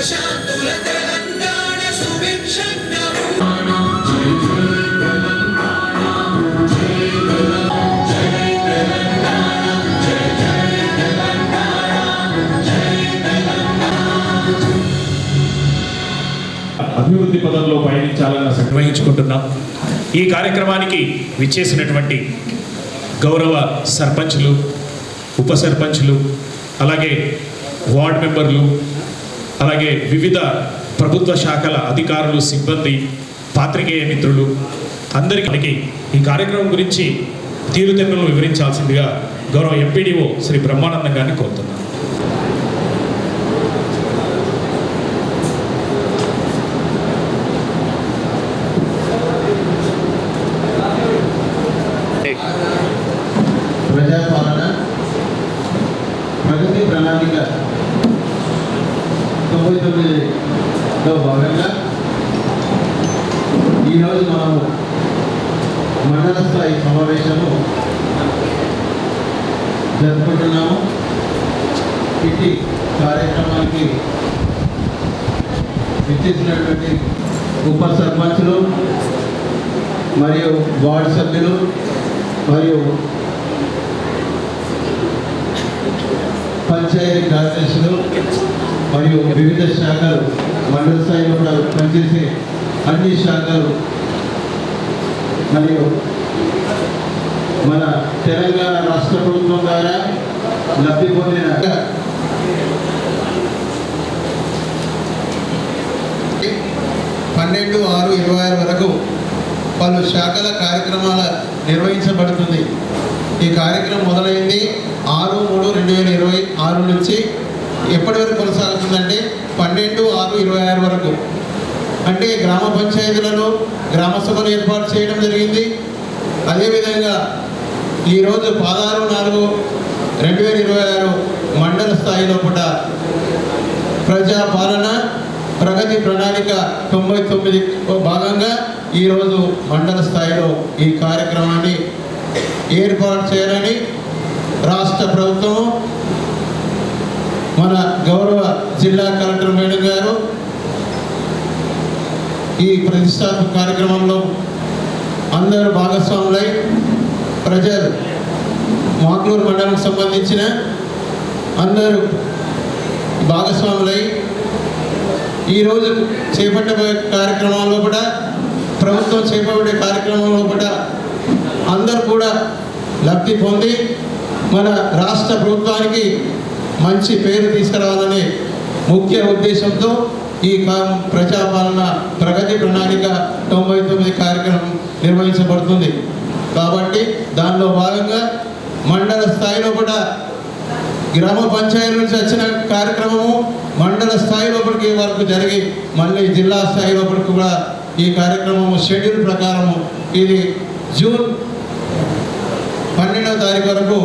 సుఖశాంతుల తెలంగాణ సుభిక్షంగా అభివృద్ధి పదంలో పయనించాలని నిర్వహించుకుంటున్నాం. ఈ కార్యక్రమానికి విచ్చేసినటువంటి గౌరవ సర్పంచులు, ఉప సర్పంచులు, అలాగే వార్డు మెంబర్లు, అలాగే వివిధ ప్రభుత్వ శాఖల అధికారులు, సిబ్బంది, పాత్రికేయ మిత్రులు అందరికీ ఈ కార్యక్రమం గురించి తీరుతెన్నులను వివరించాల్సిందిగా గౌరవ ఎంపీడీఓ శ్రీ బ్రహ్మానందం గారిని కోరుతున్నాను. ప్రజాపాలన ప్రగతి ప్రణాళిక 99లో భాగంగా ఈరోజు మనము మండల స్థాయి సమావేశము జరుపుకుంటున్నాము. ఇట్టి కార్యక్రమానికి విచ్చేసినటువంటి ఉప సర్పంచులు మరియు వార్డు సభ్యులు మరియు పంచాయతీ కార్యదర్శులు మరియు వివిధ శాఖలు మండల స్థాయిలో కూడా పనిచేసే అన్ని శాఖలు మరియు మన తెలంగాణ రాష్ట్ర ప్రభుత్వం ద్వారా లబ్ధి పొందిన 12/6/26 వరకు పలు శాఖల కార్యక్రమాల నిర్వహించబడుతుంది. ఈ కార్యక్రమం మొదలైంది 6/3/2026 నుంచి ఎప్పటి వరకు కొనసాగుతుందంటే 12/6/26 వరకు. అంటే గ్రామ పంచాయతీలలో గ్రామ సభలు ఏర్పాటు చేయడం జరిగింది. అదేవిధంగా ఈరోజు 16/4/2026 మండల స్థాయిలో కూడా ప్రజాపాలన ప్రగతి ప్రణాళిక 99 భాగంగా ఈరోజు మండల స్థాయిలో ఈ కార్యక్రమాన్ని ఏర్పాటు చేయాలని రాష్ట్ర ప్రభుత్వం, మన గౌరవ జిల్లా కలెక్టర్ మేడం గారు ఈ ప్రతిష్టాత్మక కార్యక్రమంలో అందరూ భాగస్వాములై ప్రజలు మాక్లూరు మండలానికి సంబంధించిన అందరూ భాగస్వాములై ఈరోజు చేపట్టబోయే కార్యక్రమాల్లో కూడా ప్రభుత్వం చేపట్టే కార్యక్రమంలో కూడా అందరూ కూడా లబ్ధి పొంది మన రాష్ట్ర ప్రభుత్వానికి మంచి పేరు తీసుకురావాలనే ముఖ్య ఉద్దేశంతో ఈ ప్రజాపాలన ప్రగతి ప్రణాళిక 99 కార్యక్రమం నిర్వహించబడుతుంది. కాబట్టి దానిలో భాగంగా మండల స్థాయిలో కూడా గ్రామ పంచాయతీ నుంచి వచ్చిన కార్యక్రమము మండల స్థాయి లోపలికి వరకు జరిగి మళ్ళీ జిల్లా స్థాయి లోపలికి కూడా ఈ కార్యక్రమము షెడ్యూల్ ప్రకారము ఇది జూన్ 12వ తారీఖు వరకు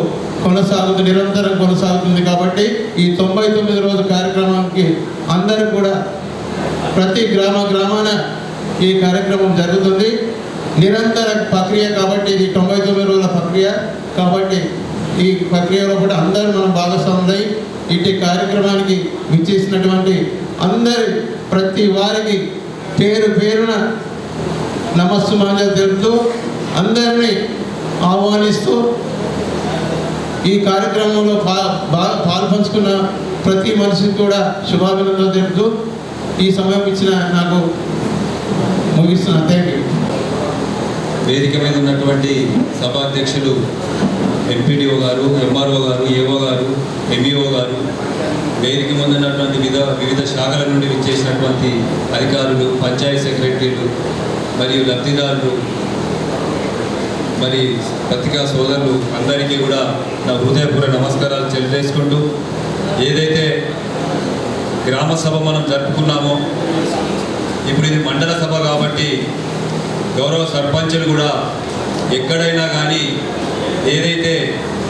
నిరంతరం కొనసాగుతుంది. కాబట్టి ఈ 99 రోజు కార్యక్రమానికి అందరూ కూడా ప్రతి గ్రామాన ఈ కార్యక్రమం జరుగుతుంది. నిరంతర ప్రక్రియ కాబట్టి ఇది 99 రోజుల ప్రక్రియ కాబట్టి ఈ ప్రక్రియలో కూడా అందరూ మనం భాగస్వాములై ఇటు కార్యక్రమానికి విచ్చేసినటువంటి అందరి ప్రతి వారికి పేరున నమస్సుమాంజలు తెలుపుతూ అందరినీ ఆహ్వానిస్తూ ఈ కార్యక్రమంలో పాల్పంచుకున్న ప్రతి మనిషికి కూడా శుభాభినందనలు తెలుపుతూ ఈ సమయం ఇచ్చిన నాకు ముగిస్తున్నా. Thank you. వేదిక మీద ఉన్నటువంటి సభాధ్యక్షులు ఎంపీడీఓ గారు, ఎంఆర్ఓ గారు, ఏఓ గారు, ఎంఈఓ గారు, వేదిక ముందు ఉన్నటువంటి వివిధ శాఖల నుండి విచ్చేసినటువంటి అధికారులు, పంచాయతీ సెక్రటరీలు మరియు లబ్ధిదారులు, మరి పత్రికా సోదరులు అందరికీ కూడా నా హృదయపూర్వక నమస్కారాలు తెలియజేసుకుంటూ, ఏదైతే గ్రామ సభ మనం జరుపుకున్నామో ఇప్పుడు ఇది మండల సభ కాబట్టి గౌరవ సర్పంచులు కూడా ఎక్కడైనా కానీ ఏదైతే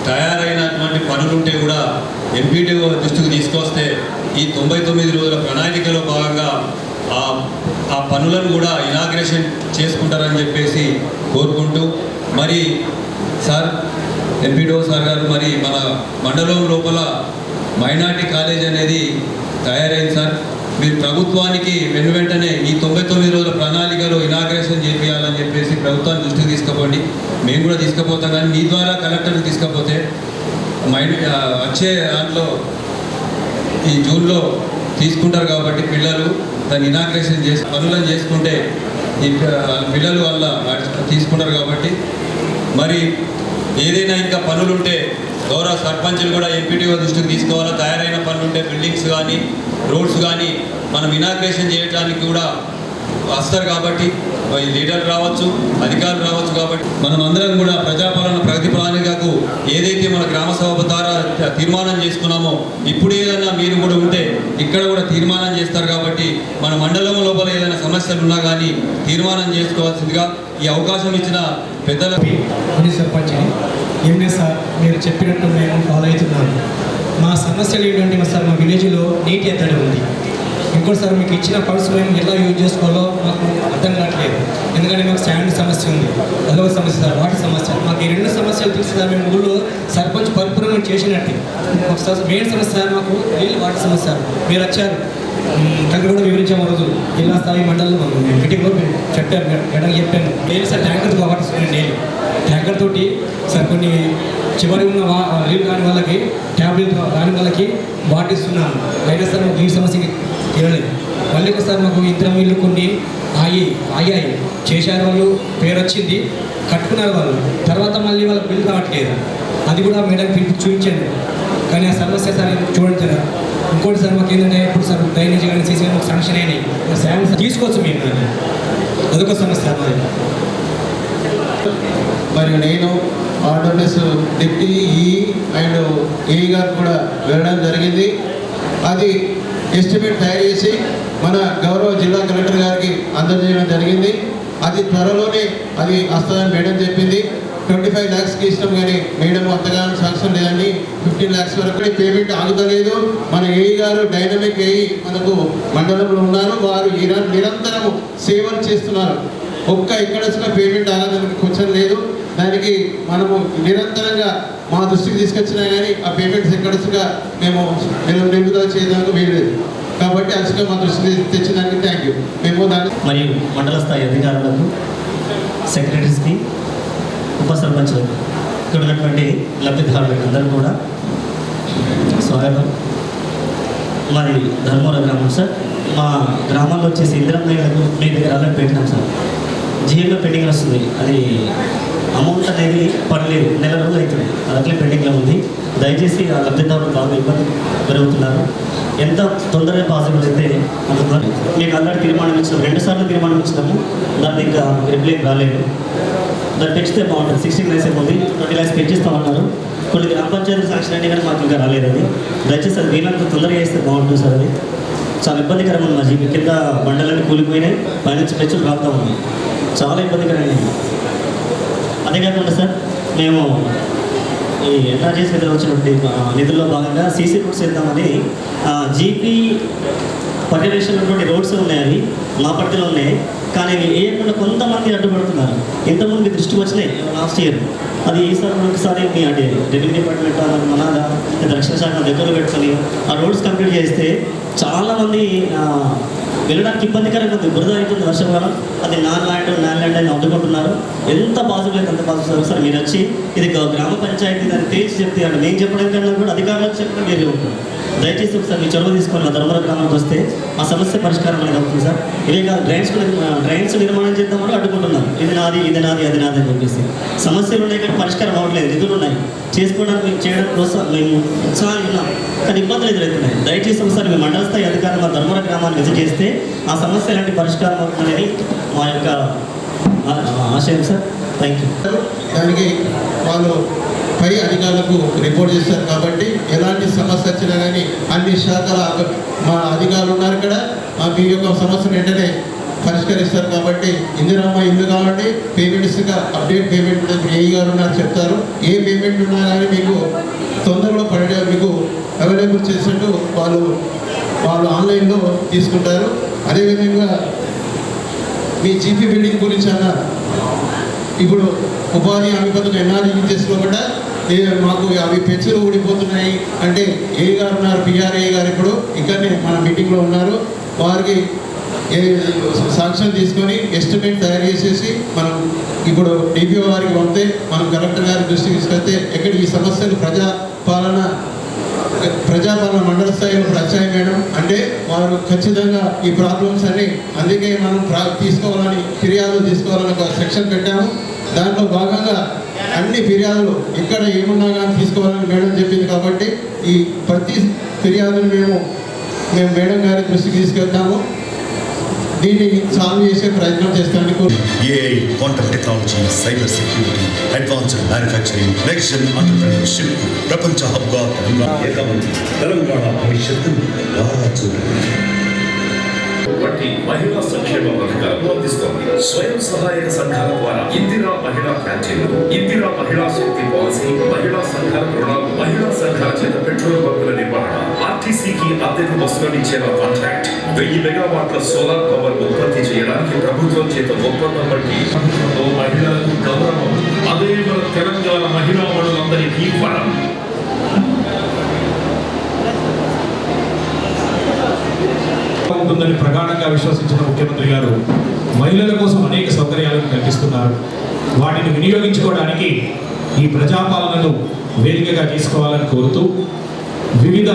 తయారైనటువంటి పనులుంటే కూడా ఎంపీడీఓ దృష్టికి తీసుకొస్తే ఈ 99 రోజుల ప్రణాళికలో భాగంగా ఆ పనులను కూడా ఇనాగ్రేషన్ చేసుకుంటారని చెప్పేసి కోరుకుంటూ, మరి సార్ ఎంపీడీఓ సార్ గారు మరి మన మండలం లోపల మైనార్టీ కాలేజ్ అనేది తయారైంది సార్. మీరు ప్రభుత్వానికి వెంటనే ఈ 99 రోజుల ప్రణాళికలో ఇనాగ్రేషన్ చేయాలని చెప్పేసి ప్రభుత్వాన్ని దృష్టికి తీసుకుపోండి. మేము కూడా తీసుకుపోతాం, కానీ మీ ద్వారా కలెక్టర్కి తీసుకపోతే వచ్చే దాంట్లో ఈ జూన్లో తీసుకుంటారు కాబట్టి పిల్లలు దాన్ని ఇనాగ్రేషన్ చేసి పనులను చేసుకుంటే ఈ పిల్లలు వల్ల తీసుకుంటారు కాబట్టి మరి ఏదైనా ఇంకా పనులుంటే గౌరవ సర్పంచులు కూడా ఎంపీటీఓ దృష్టికి తీసుకోవాలా. తయారైన పనులుంటే బిల్డింగ్స్ కానీ రోడ్స్ కానీ మనం ఇనాగ్రేషన్ చేయడానికి కూడా వస్తారు కాబట్టి లీడర్లు రావచ్చు, అధికారులు రావచ్చు. కాబట్టి మనం అందరం కూడా ప్రజాపాలన ప్రగతి ప్రణాళికకు ఏదైతే మన గ్రామ సభ ద్వారా తీర్మానం చేసుకున్నామో ఇప్పుడు ఏదైనా మీరు కూడా ఉంటే ఇక్కడ కూడా తీర్మానం చేస్తారు. కాబట్టి మన మండలం లోపల ఏదైనా సమస్యలు ఉన్నా కానీ తీర్మానం చేసుకోవాల్సిందిగా ఈ అవకాశం ఇచ్చిన పెద్దలకి సర్పంచ్ ఏమే సార్ మీరు చెప్పినట్టు మేము ఫాలో అవుతున్నాము. మా సమస్యలు ఏంటంటే సార్ మా విలేజ్లో నీటి ఎద్దడి ఉంది. ఇంకోటి సార్ మీకు ఇచ్చిన ఫండ్స్ మేము ఎలా యూజ్ చేసుకోవాలో మాకు అర్థం కావట్లేదు. ఎందుకంటే మాకు శాండ్ సమస్య ఉంది, అదొక సమస్య సార్, వాటర్ సమస్య. మాకు ఈ 2 సమస్యలు తెలిసి సార్ మేము ఊళ్ళో సర్పంచ్ పరిపూర్ణంగా చేసినట్టు. ఒకసారి మెయిన్ సమస్య సార్ మాకు నీళ్ళు వాటర్ సమస్య. మీరు వచ్చారు దగ్గర కూడా వివరించాము రోజు జిల్లా స్థాయి మండలం మీటింగ్లో చెప్పారు, ఎక్కడ చెప్పాను డైలీ సార్ ట్యాంకర్తో వాటర్ వస్తున్నాయి. డైలీ ట్యాంకర్ తోటి సార్ కొన్ని చివరి ఉన్న నీళ్ళు కాని వాళ్ళకి ట్యాబ్లెట్ రాని వాళ్ళకి వాటర్ ఇస్తున్నాను. అయినా సార్ మాకు నీటి సమస్యకి తీరలేదు. మళ్ళీ ఒకసారి మాకు ఇతర వీళ్ళు కొన్ని ఆగాయి చేశారు, వాళ్ళు పేరు వచ్చింది, కట్టుకున్నారు వాళ్ళు. తర్వాత మళ్ళీ వాళ్ళకి బిల్లు రావట్లేదు. అది కూడా మేడం పిలిపి చూపించండి. కానీ ఆ సమస్య సార్ చూడండి సార్. ఇంకోటి సార్ మాకు ఏంటంటే ఇప్పుడు సార్ డ్రైనేజ్ కానీ సీసీ కానీ శాంక్షన్ అయినాయి, శాంక్షన్ తీసుకోవచ్చు మేము. అదొక సమస్య. మరియు నేను ఆర్డర్నెస్ డిప్టీ ఈ అండ్ ఏ గారు కూడా వెళ్ళడం జరిగింది. అది ఎస్టిమేట్ తయారు చేసి మన గౌరవ జిల్లా కలెక్టర్ గారికి అందజేయడం జరిగింది. అది త్వరలోనే అది వస్తుందని మేడం చెప్పింది. 25 lakhsకి ఇష్టం, కానీ మేడం అంతగా శాంక్షన్ లేదండి. 15 lakhs వరకు పేమెంట్ ఆగుతలేదు. మన ఏఈ గారు డైనమిక్ ఏఈ మనకు మండలంలో ఉన్నారు. వారు నిరంతరం సేవలు చేస్తున్నారు. ఇక్కడ వచ్చిన పేమెంట్ ఆగడానికి కొంచెం లేదు. దానికి మనము నిరంతరంగా మా దృష్టికి తీసుకొచ్చినా కానీ ఆ పేమెంట్స్ ఎక్కడగా మేము నిలుపుదల చేయడానికి వీలేదు. కాబట్టి అసలు మా దృష్టికి తెచ్చినందుకు థ్యాంక్ యూ. మేము దాన్ని మరియు మండల స్థాయి అధికారులకు, సెక్రటరీస్కి, ఉప సర్పంచులకు, ఇక్కడ ఉన్నటువంటి లబ్ధిదారులకు అందరూ కూడా స్వాగతం. మాది ధర్మవరం గ్రామం సార్. మా గ్రామంలో వచ్చేసి ఇందిరమ్మయ్యలకు మీ దగ్గర అలర్ట్ పెట్టినాం సార్. జిఎంలో పెండింగ్ వస్తుంది, అది అమౌంట్ అనేది పడలేదు, నెల రోజులు అవుతుంది, అట్లే పెండింగ్లో ఉంది. దయచేసి ఆ లబ్ధిదారులు బాగా ఇబ్బంది పెరుగుతున్నారు. ఎంత తొందరగా పాసిబుల్ అయితే అందుకున్నారు. మీకు అల్లరి తీర్మానం ఇచ్చినాము, 2 సార్లు తీర్మానం ఇచ్చినాము, దాన్ని ఇంకా రిప్లై రాలేదు. దాన్ని పెంచితే బాగుంటుంది. 16 lakhs ఏముంది, 20 lakhs పెంచిస్తామన్నారు. కొన్ని గ్రామ పంచాయతీ శాంక్షన్ అయినా కానీ మాకు ఇంకా రాలేదు. అది దయచేసి అది వీళ్ళంతా తొందరగా చేస్తే బాగుంటుంది సార్. అది చాలా ఇబ్బందికరం ఉంది. మా జీవి కింద బండలన్నీ కూలిపోయినాయి, పైనుంచి పెంచులు రాపుతా ఉన్నాయి, చాలా ఇబ్బందికరంగా. అదే కాకుండా సార్ మేము ఈ ఎన్ఆర్జీఎస్ నిధులు వచ్చినటువంటి నిధుల్లో భాగంగా సీసీ రోడ్స్ వేద్దామని జీపీ పర్యవేక్షణ రోడ్స్ ఉన్నాయి, అవి మా పరిధిలో ఉన్నాయి. కానీ అవి వేయకుండా కొంతమంది అడ్డుపడుతున్నారు. ఇంతకుముందు దృష్టికి వచ్చినాయి లాస్ట్ ఇయర్. అది ఈసారి ఒకసారి మీ అంటే రెవెన్యూ డిపార్ట్మెంట్ మనాదా రక్షణ శాఖ దగ్గర పెట్టుకొని ఆ రోడ్స్ కంప్లీట్ చేస్తే చాలామంది వెళ్ళడానికి ఇబ్బందికరంగా ఉంది. బురద అవుతుంది వర్షాకాలం. అది నాన్ ల్యాండ్ అని అడ్డుకుంటున్నారు. ఎంత పాసిబుల్ అయితే అంత పాసిబుల్. సార్ మీరు వచ్చి ఇది గ్రామ పంచాయతీ దాన్ని తేల్చి చెప్తే అంటే మేము చెప్పడం కన్నా కూడా అధికారులకు చెప్పడం మీరు ఉంటుంది. దయచేసి ఒకసారి మీ చొరవ తీసుకొని మా ధర్మవరం గ్రామానికి వస్తే ఆ సమస్య పరిష్కారం అనేది అవుతుంది సార్. ఇవే కాదు, డ్రైన్స్ నిర్మాణం చేద్దామని అడ్డుకుంటున్నారు. ఇది నాది అది నాది అని చెప్పేసి. సమస్యలు ఉన్నాయి కానీ పరిష్కారం అవ్వట్లేదు. నిధులు ఉన్నాయి, చేసుకోవడానికి మేము చేయడం కోసం మేము ఉత్సాహంగా ఉన్నాం, కానీ ఇబ్బందులు ఎదురవుతున్నాయి. దయచేసి ఒకసారి మీ మండల స్థాయి అధికారులు మా ధర్మవరం గ్రామాన్ని విజిట్ చేస్తే ఆ సమస్య ఎలాంటి పరిష్కారం అవుతుందనేది మా యొక్క ఆశయం సార్. Thank you. దానికి వాళ్ళు పై అధికారులకు రిపోర్ట్ చేస్తారు. కాబట్టి ఎలాంటి సమస్య వచ్చినా కానీ అన్ని శాఖల మా అధికారులు ఉన్నారు ఇక్కడ. మీ యొక్క సమస్యను వెంటనే పరిష్కరిస్తారు. కాబట్టి ఇందిరమ్మ ఇల్లు కావాలంటే పేమెంట్స్గా అప్డేట్ పేమెంట్ ఏఈ గారు ఉన్నారు చెప్తారు. ఏ పేమెంట్ ఉన్నా కానీ మీకు తొందరలో పడే మీకు అవైలబుల్ చేసినట్టు వాళ్ళు ఆన్లైన్లో తీసుకుంటారు. అదేవిధంగా మీ జీపీ బిల్డింగ్ గురించి అన్నారు. ఇప్పుడు ఉపాధి హామీ పథకం ఎన్ఆర్జీఎస్లో కూడా మాకు అవి పెన్సిల్ ఊడిపోతున్నాయి అంటే ఏ గారు ఉన్నారు, పిఆర్ఏ గారు ఇప్పుడు ఇక్కడనే మన మీటింగ్లో ఉన్నారు. వారికి సాంక్షన్ తీసుకొని ఎస్టిమేట్ తయారు చేసేసి మనం ఇప్పుడు డిపిఓ గారికి పంపితే మనం కలెక్టర్ గారి దృష్టికి తీసుకెళ్తే ఎక్కడ ఈ సమస్యలు ప్రజాపాలన మండల స్థాయిలో ప్రచారం చేయడం అంటే వారు ఖచ్చితంగా ఈ ప్రాబ్లమ్స్ అన్ని అందుకే మనం ఫిర్యాదులు తీసుకోవాలని ఒక సెక్షన్ పెట్టాము. దాంట్లో భాగంగా అన్ని ఫిర్యాదులు ఇక్కడ ఏమున్నా కానీ తీసుకోవాలని మేడం చెప్పింది కాబట్టి ఈ ప్రతి ఫిర్యాదును మేము మేడం గారి దృష్టికి తీసుకెళ్తాము. దీన్ని సాల్వ్ చేసే ప్రయత్నం చేస్తానికి AI, quantum technology, cyber security, advanced manufacturing, next gen entrepreneurship, ప్రపంచ హబ్గా తెలంగాణ భవిష్యత్తును బాగా చూడండి. వంటి మహిళా సంక్షేమ పథకాలను అందిస్తోంది. స్వయం సహాయక సంఘాల ద్వారా ఇందిరా మహిళా క్యాంటీన్లు, ఇందిరా మహిళా శక్తి పాలసీ, మహిళా సంఘాల రుణాలు, మహిళా సంఘాల చేత పెట్రోల్ బంకుల నిర్వహణ, ఆర్టీసీకి అద్దెకు బస్సులను ఇచ్చేలా కాంట్రాక్ట్, 1000 మెగావాట్ల సోలార్ పవర్ ఉత్పత్తి చేయడానికి ప్రభుత్వం చేత ఒప్పందం బట్టి మహిళలకు గౌరవం. అదే మన తెలంగాణ మహిళా మనులందరికీ వరం. ఉంటుందని ప్రగాఢంగా విశ్వసించిన ముఖ్యమంత్రి గారు మహిళల కోసం అనేక సౌకర్యాలను కల్పిస్తున్నారు. వాటిని వినియోగించుకోవడానికి ఈ ప్రజాపాలనను వేదికగా తీసుకోవాలని కోరుతూ వివిధ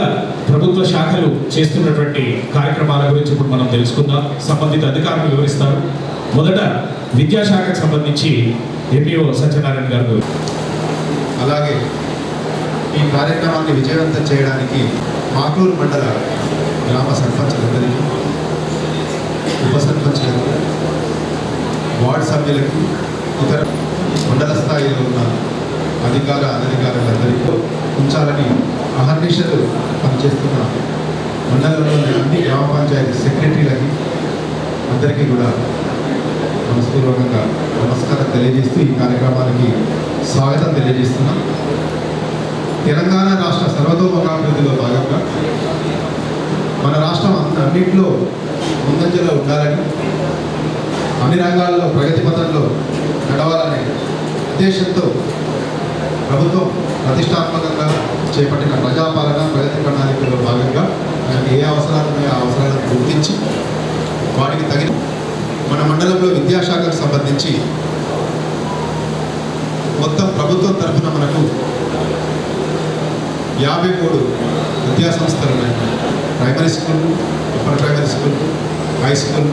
ప్రభుత్వ శాఖలు చేస్తున్నటువంటి కార్యక్రమాల గురించి ఇప్పుడు మనం తెలుసుకుందాం. సంబంధిత అధికారులు వివరిస్తారు. మొదట విద్యాశాఖకు సంబంధించి ఎంపీఓ సత్యనారాయణ గారు. అలాగే ఈ కార్యక్రమాన్ని విజయవంతం చేయడానికి మాటూరు మండల గ్రామ సర్పంచులందరికీ, ఉప సర్పంచులకు, వార్డు సభ్యులకు, ఇతర మండల స్థాయిలో ఉన్న అనధికారులందరికీ ఉంచాలని అహర్నిశలు పనిచేస్తున్న మండలంలోని అన్ని గ్రామ పంచాయతీ సెక్రటరీలకి అందరికీ కూడా మనస్పూర్వకంగా నమస్కారం తెలియజేస్తూ ఈ కార్యక్రమానికి స్వాగతం తెలియజేస్తున్నాం. తెలంగాణ రాష్ట్ర సర్వతోముఖాభివృద్ధిలో భాగంగా మన రాష్ట్రం అన్నింటిలో ముందంజలో ఉండాలని, అన్ని రంగాల్లో ప్రగతి పథంలో నడవాలనే ఉద్దేశంతో ప్రభుత్వం ప్రతిష్టాత్మకంగా చేపట్టిన ప్రజాపాలన ప్రగతి ప్రణాళికలో భాగంగా మనకి ఏ అవసరాలు ఉన్నాయో ఆ అవసరాలను గుర్తించి వాటికి తగిన మన మండలంలో విద్యాశాఖకు సంబంధించి మొత్తం ప్రభుత్వం తరఫున మనకు 53 విద్యా సంస్థలు ఉన్నాయి. Primary school, upper primary school, high school,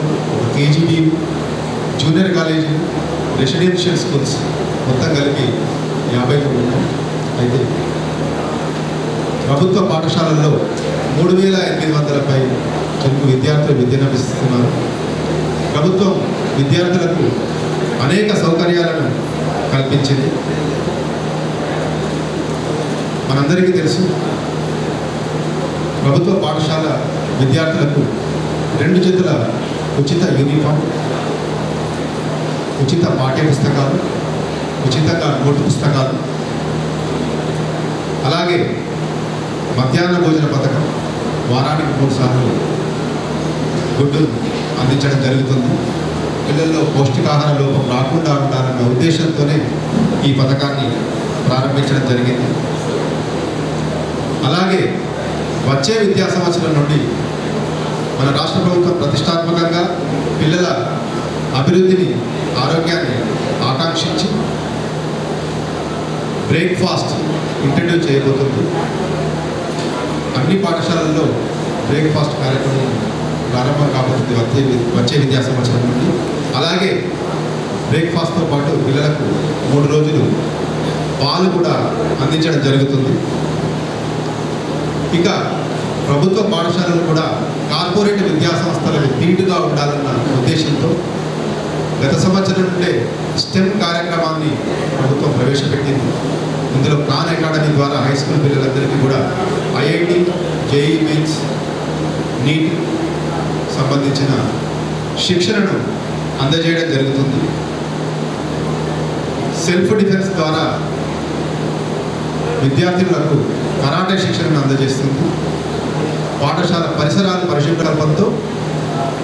KGB, junior college, residential schools మొత్తం కలిపి 53 ఉన్నాయి. అయితే ప్రభుత్వ పాఠశాలల్లో 3800 చదువు విద్యార్థులు విద్యనభ్యసిస్తున్నారు. ప్రభుత్వం విద్యార్థులకు అనేక సౌకర్యాలను కల్పించింది. మనందరికీ తెలుసు, ప్రభుత్వ పాఠశాల విద్యార్థులకు 2 జతల ఉచిత యూనిఫామ్, ఉచిత పాఠ్య పుస్తకాలు, ఉచితంగా నోటు పుస్తకాలు, అలాగే మధ్యాహ్న భోజన పథకం, వారానికి 3 సార్లు గుడ్డు అందించడం జరుగుతుంది. పిల్లల్లో పౌష్టికాహార లోపం రాకుండా ఉండాలన్న ఉద్దేశంతోనే ఈ పథకాన్ని ప్రారంభించడం జరిగింది. అలాగే వచ్చే విద్యా సంవత్సరం నుండి మన రాష్ట్ర ప్రభుత్వం ప్రతిష్టాత్మకంగా పిల్లల అభివృద్ధిని, ఆరోగ్యాన్ని ఆకాంక్షించి బ్రేక్ఫాస్ట్ ఇంట్రడ్యూస్ చేయబోతుంది. అన్ని పాఠశాలల్లో బ్రేక్ఫాస్ట్ కార్యక్రమం ప్రారంభం కాబోతుంది వచ్చే విద్యా సంవత్సరం నుండి. అలాగే బ్రేక్ఫాస్ట్తో పాటు పిల్లలకు 3 రోజులు పాలు కూడా అందించడం జరుగుతుంది. ఇక ప్రభుత్వ పాఠశాలలు కూడా కార్పొరేట్ విద్యా సంస్థలకు ధీటుగా ఉండాలన్న ఉద్దేశంతో గత సంవత్సరం నుండే స్టెమ్ కార్యక్రమాన్ని ప్రభుత్వం ప్రవేశపెట్టింది. ఇందులో ఖాన్ అకాడమీ ద్వారా హై స్కూల్ పిల్లలందరికీ కూడా IIT, JEE మెయిన్స్, నీట్ సంబంధించిన శిక్షణను అందజేయడం జరుగుతుంది. సెల్ఫ్ డిఫెన్స్ ద్వారా విద్యార్థులకు కరాటే శిక్షణను అందజేస్తుంది. పాఠశాల పరిసరాలు పరిశుభ్రతతో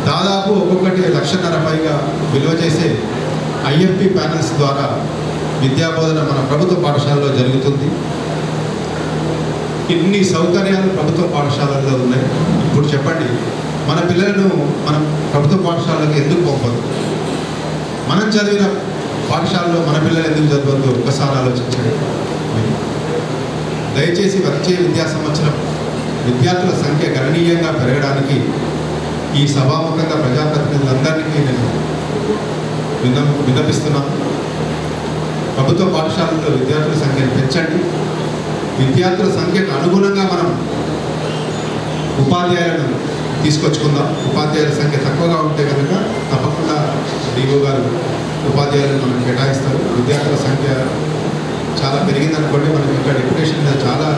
దాదాపు ఒక్కొక్కటి 1,50,000 పైగా విలువ చేసే IFP ప్యానల్స్ ద్వారా విద్యాబోధన మన ప్రభుత్వ పాఠశాలలో జరుగుతుంది. ఇన్ని సౌకర్యాలు ప్రభుత్వ పాఠశాలల్లో ఉన్నాయి. ఇప్పుడు చెప్పండి, మన పిల్లలను మనం ప్రభుత్వ పాఠశాలకు ఎందుకు పంపదు? మనం చదివిన పాఠశాలలో మన పిల్లలు ఎందుకు చదవద్దు? ఒకసారి ఆలోచించండి. దయచేసి వచ్చే విద్యా సంవత్సరం విద్యార్థుల సంఖ్య గణనీయంగా పెరగడానికి ఈ సభాముఖంగా ప్రజాప్రతినిధులందరికీ నేను విన్నపిస్తున్నాను. ప్రభుత్వ పాఠశాలల్లో విద్యార్థుల సంఖ్యను పెంచండి. విద్యార్థుల సంఖ్యకు అనుగుణంగా మనం ఉపాధ్యాయులను తీసుకొచ్చుకుందాం. ఉపాధ్యాయుల సంఖ్య తక్కువగా ఉంటే కనుక తప్పకుండా డిఓ గారు ఉపాధ్యాయులను మనం కేటాయిస్తారు. విద్యార్థుల సంఖ్య చాలా పెరిగిందనుకోండి, మనకి ఇంకా డెప్యుటేషన్ మీద చాలా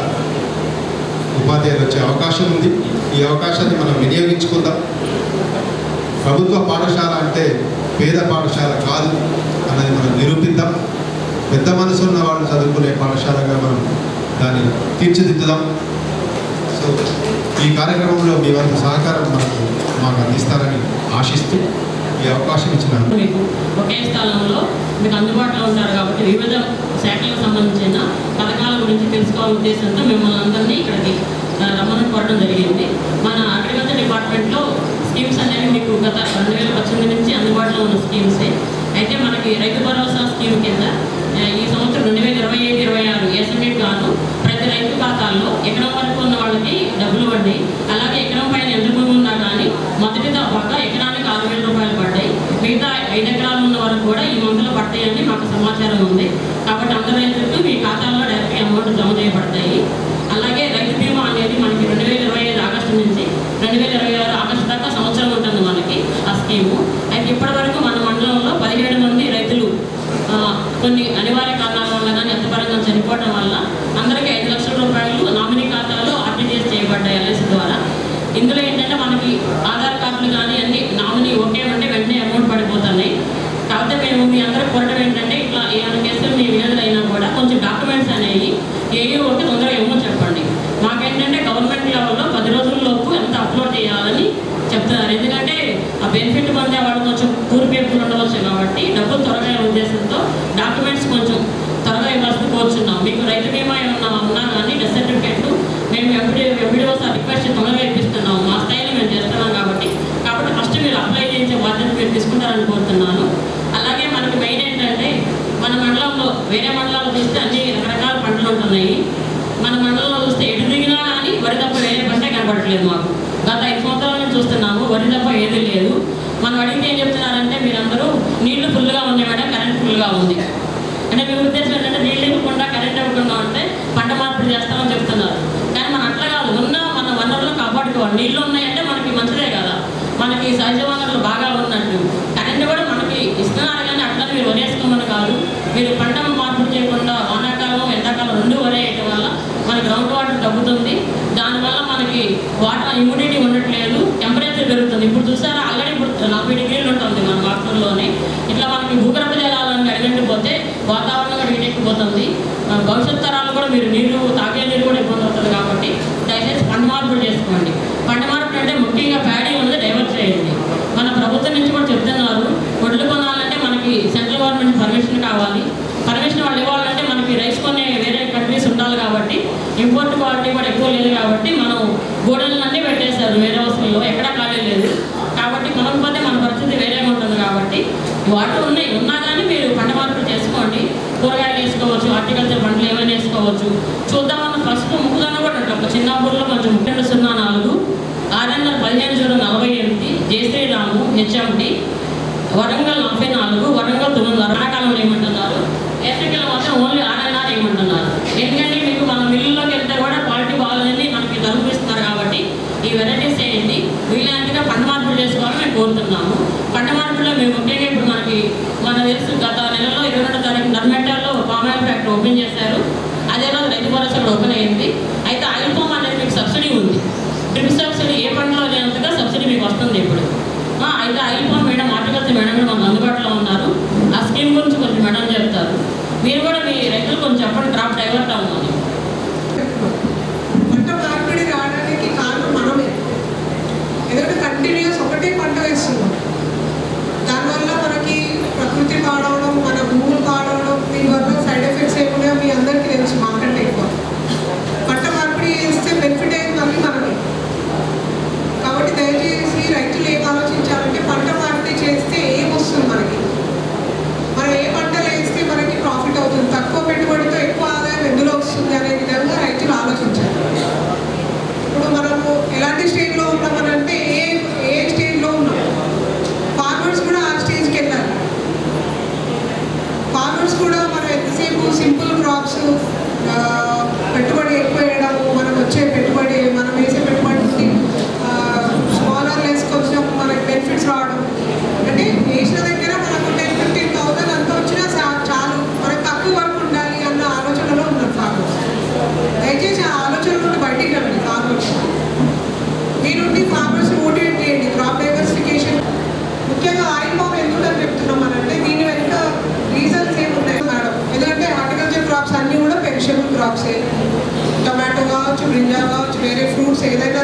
ఉపాధ్యాయులు వచ్చే అవకాశం ఉంది. ఈ అవకాశాన్ని మనం వినియోగించుకుందాం. ప్రభుత్వ పాఠశాల అంటే పేద పాఠశాల కాదు అన్నది మనం నిరూపిద్దాం. పెద్ద మనసు ఉన్న వాళ్ళు చదువుకునే పాఠశాలగా మనం దాన్ని తీర్చిదిద్దుదాం. సో ఈ కార్యక్రమంలో మీ వంత సహకారం మాకు అందిస్తారని ఆశిస్తూ ఈ అవకాశం ఇచ్చిన మీకు ఒకే స్థలంలో మీకు అందుబాటులో ఉంటారు కాబట్టి వివిధ శాఖలకు సంబంధించిన పథకాల గురించి తెలుసుకోవాలనే ఉద్దేశంతో మిమ్మల్ని అందరినీ ఇక్కడికి రమ్మని కోరడం జరిగింది. మన అగ్రికల్చర్ డిపార్ట్మెంట్లో స్కీమ్స్ అనేవి మీకు గత 2018 నుంచి అందుబాటులో ఉన్న స్కీమ్సే. అయితే మనకి రైతు భరోసా స్కీమ్ కింద ఈ సంవత్సరం 2025-26 ఎస్ఎంఈకి గాను ప్రతి రైతు ఖాతాల్లో ఎకరం వరకు ఉన్న వాళ్ళకి డబ్బులు పడ్డాయి. అలాగే ఎకరం పైన ఎంత భూమి ఉన్నా కానీ మొదటి దఫాగా ఎకరానికి 6,000 రూపాయలు పడ్డాయి. మిగతా 5 ఎకరాలు ఉన్న వరకు కూడా ఈ మందులు పడతాయని మాకు సమాచారం ఉంది. కాబట్టి అందరు రైతులకు మీ ఖాతాల్లో డైరెక్ట్గా అమౌంట్ జమ చేయబడతాయి. అలాగే రైతు బీమా అనేది మనకి 2025 ఆగస్టు నుంచి 2026 ఆగస్టు దాకా సంవత్సరం ఉంటుంది మనకి ఆ స్కీము. అయితే ఇప్పటి వరకు మన మండలంలో 17 మంది రైతులు కొన్ని అనివార్య కారణాల వల్ల కానీ హత్యపరంగా చనిపోవడం వల్ల అందరికీ 5 లక్షల రూపాయలు నామినీ ఖాతాలో ఆర్టీజీఎస్ చేయబడ్డాయి ఎల్ఐసి ద్వారా. ఇందులో ఏంటంటే మనకి ఆధార్ కార్డులు కానీ అన్ని నామినీ ఒకే ఉంటే వెంటనే అమౌంట్ పడిపోతున్నాయి. కాకపోతే మేము మీ అందరూ కోరడం ఏంటంటే ఇట్లా ఏమైనా కేసులు మీ విడుదల అయినా కూడా కొంచెం డాక్యుమెంట్స్ అనేవి ఒకటి తొందరగా ఏమో చెప్పండి. మాకేంటంటే గవర్నమెంట్ లెవెల్లో 10 రోజుల్లోపు ఎంత అప్లోడ్ చేయాలని చెప్తున్నారు. ఎందుకంటే ఆ బెనిఫిట్ పొందే వాళ్ళు కొంచెం పూర్ పీపుల్ ఉండవచ్చు కాబట్టి డబ్బులు త్వరగా ఉద్దేశంతో డాక్యుమెంట్స్ కొంచెం త్వరగా ఇవ్వాల్సి కోరుచున్నాం. మీకు రైతు బీమా ఏమన్నా ఉన్నా కానీ డెత్ సర్టిఫికేట్లు మేము ఎంపీడీఓ రిక్వెస్ట్ తొందరగా ఇప్పిస్తున్నాము. మా స్థాయిలో మేము చేస్తున్నాం కాబట్టి ఫస్ట్ మీరు అప్లై చేసే బాధ్యత మీరు తీసుకుంటారని కోరుతున్నాను. అలాగే మనకి మెయిన్ ఏంటంటే మన మండలంలో వేరే మండలాలు చూస్తే అన్ని రకరకాల పంటలు ఉంటున్నాయి. మన మండలంలో చూస్తే ఎటు దిగినా కానీ వరి తప్ప వేరే పంటే కనపడట్లేదు. మాకు గత 5 సంవత్సరాల నుంచి చూస్తున్నాము, వరి తప్ప ఏదీ లేదు. మనం అడిగితే ఏం చెప్తున్నారంటే మీరందరూ నీళ్లు ఫుల్గా ఉన్నాయి మేడం, కరెంట్ ఫుల్గా ఉంది అంటే మీ ఉద్దేశం ఏంటంటే నీళ్ళు ఇవ్వకుండా కరెంట్ ఇవ్వకుండా ఉంటే పంట మార్పిడి చేస్తామని చెప్తున్నారు. కానీ మనం అట్లా కాదు, ఉన్న మన వనరులను కాపాడుకోవాలి. నీళ్ళు ఉన్నాయంటే మనకి మంచిదే కదా, మనకి సహజ వనరులు బాగా ఉన్నట్టు. కరెంట్ కూడా మనకి ఇస్తున్నారు కానీ అట్లా మీరు వరేసుకోమని కాదు. మీరు పంట మార్పిడి చేయకుండా వానాకాలం ఎండాకాలం 2 వరేయటం వల్ల మన గ్రౌండ్ వాటర్ తగ్గుతుంది. దానివల్ల మనకి వాటర్ ఇమ్యూనిటీ ఉండట్లేదు, టెంపరేచర్ పెరుగుతుంది. ఇప్పుడు చూసారా ఆల్రెడీ ఇప్పుడు 40 డిగ్రీలు ఉంటుంది మన వాటర్లోనే. ఇట్లా మనకి భూగర్భ జలాలను అడిగంటిపోతే వాతావరణం కూడా వీటెక్కిపోతుంది. భవిష్యత్ తరాలు కూడా మీరు నీరు తాగే నీరు కూడా ఇబ్బంది అవుతుంది. కాబట్టి దయచేసి పంట మార్పిడి చేసుకోండి. పంట మార్పిడి అంటే ముఖ్యంగా ప్యాడీ ఉన్నది డైవర్ట్ చేయండి. మన ప్రభుత్వం నుంచి కూడా చెప్తున్నారు, వడ్లు కొనాలంటే మనకి సెంట్రల్ గవర్నమెంట్ పర్మిషన్ కావాలి. పర్మిషన్ వాళ్ళు ఇవ్వాలంటే మనకి రైస్ కొనే వేరే కంట్రీస్ ఉండాలి కాబట్టి ఇంపోర్ట్ క్వాలిటీ కూడా ఎక్కువ లేదు కాబట్టి మనం గోడలన్నీ పెట్టేశారు వేరే వస్తువుల్లో, ఎక్కడా ఖాళీ లేదు. కాబట్టి కొనకపోతే మన పరిస్థితి వేరేగా ఉంటుంది. కాబట్టి వాటర్ ఉన్నా కానీ మీరు పంట మార్పిడి చేసుకోండి. కూరగాయలు వేసుకోవచ్చు, హార్టికల్చర్ పంటలు ఏమైనా వేసుకోవచ్చు. చూద్దామన్న పసుపు ముక్కుదన్న కూడా ఉంటుంది. ఒక చిన్నపూర్లో కొంచెం 3204 615-048 జయశ్రీరాము హెచ్ఎండి వరంగల్ 44 వరంగల్ 9 వానాకాలంలో ఏమంటున్నారు, వేసవికాలం మాత్రం ఓన్లీ 6 ఏమంటున్నారు. ఎందుకంటే మీకు మన మిల్లులోకి వెళ్తే కూడా క్వాలిటీ బాగాలని మనకి తలుపిస్తున్నారు. కాబట్టి ఈ వెరైటీస్ వేయండి. వీలైనంతగా పంట మార్పిడి చేసుకోవాలని మేము కోరుతున్నాము. పంట మార్పిడిలో మేము ముఖ్యంగా ఇప్పుడు మన తెలుసు గత నెలలో 22వ తారీఖు నర్మెట్టాల్లో పామాయిల్ ఫ్యాక్టరీ ఓపెన్ చేశారు. అదే రోజు రైతు భరోసా కూడా ఓపెన్ అయింది. అయితే ఆయిల్ పామ్ అనేది మీకు సబ్సిడీ ఉంది. డ్రిప్ సబ్సిడీ ఏ పంటలో లేనంతగా సబ్సిడీ మీకు వస్తుంది ఇప్పుడు. అయితే oil palm madam horticulture madam కూడా మనకు అందుబాటులో ఉన్నారు. ఆ స్కీమ్ గురించి కొంచెం మేడం చెప్తారు. మీరు కూడా మీ రైతులు కొంచెం చెప్పండి, క్రాప్ డైవర్ట్ అవ్వమని. పంట మార్పిడి రావడానికి కారణం మనమే. ఎందుకంటే కంటిన్యూస్ ఒకటే పంట వేస్తున్నాం. దానివల్ల మనకి ప్రకృతి పాడవడం, మన భూములు పాడవడం, దీనివల్ల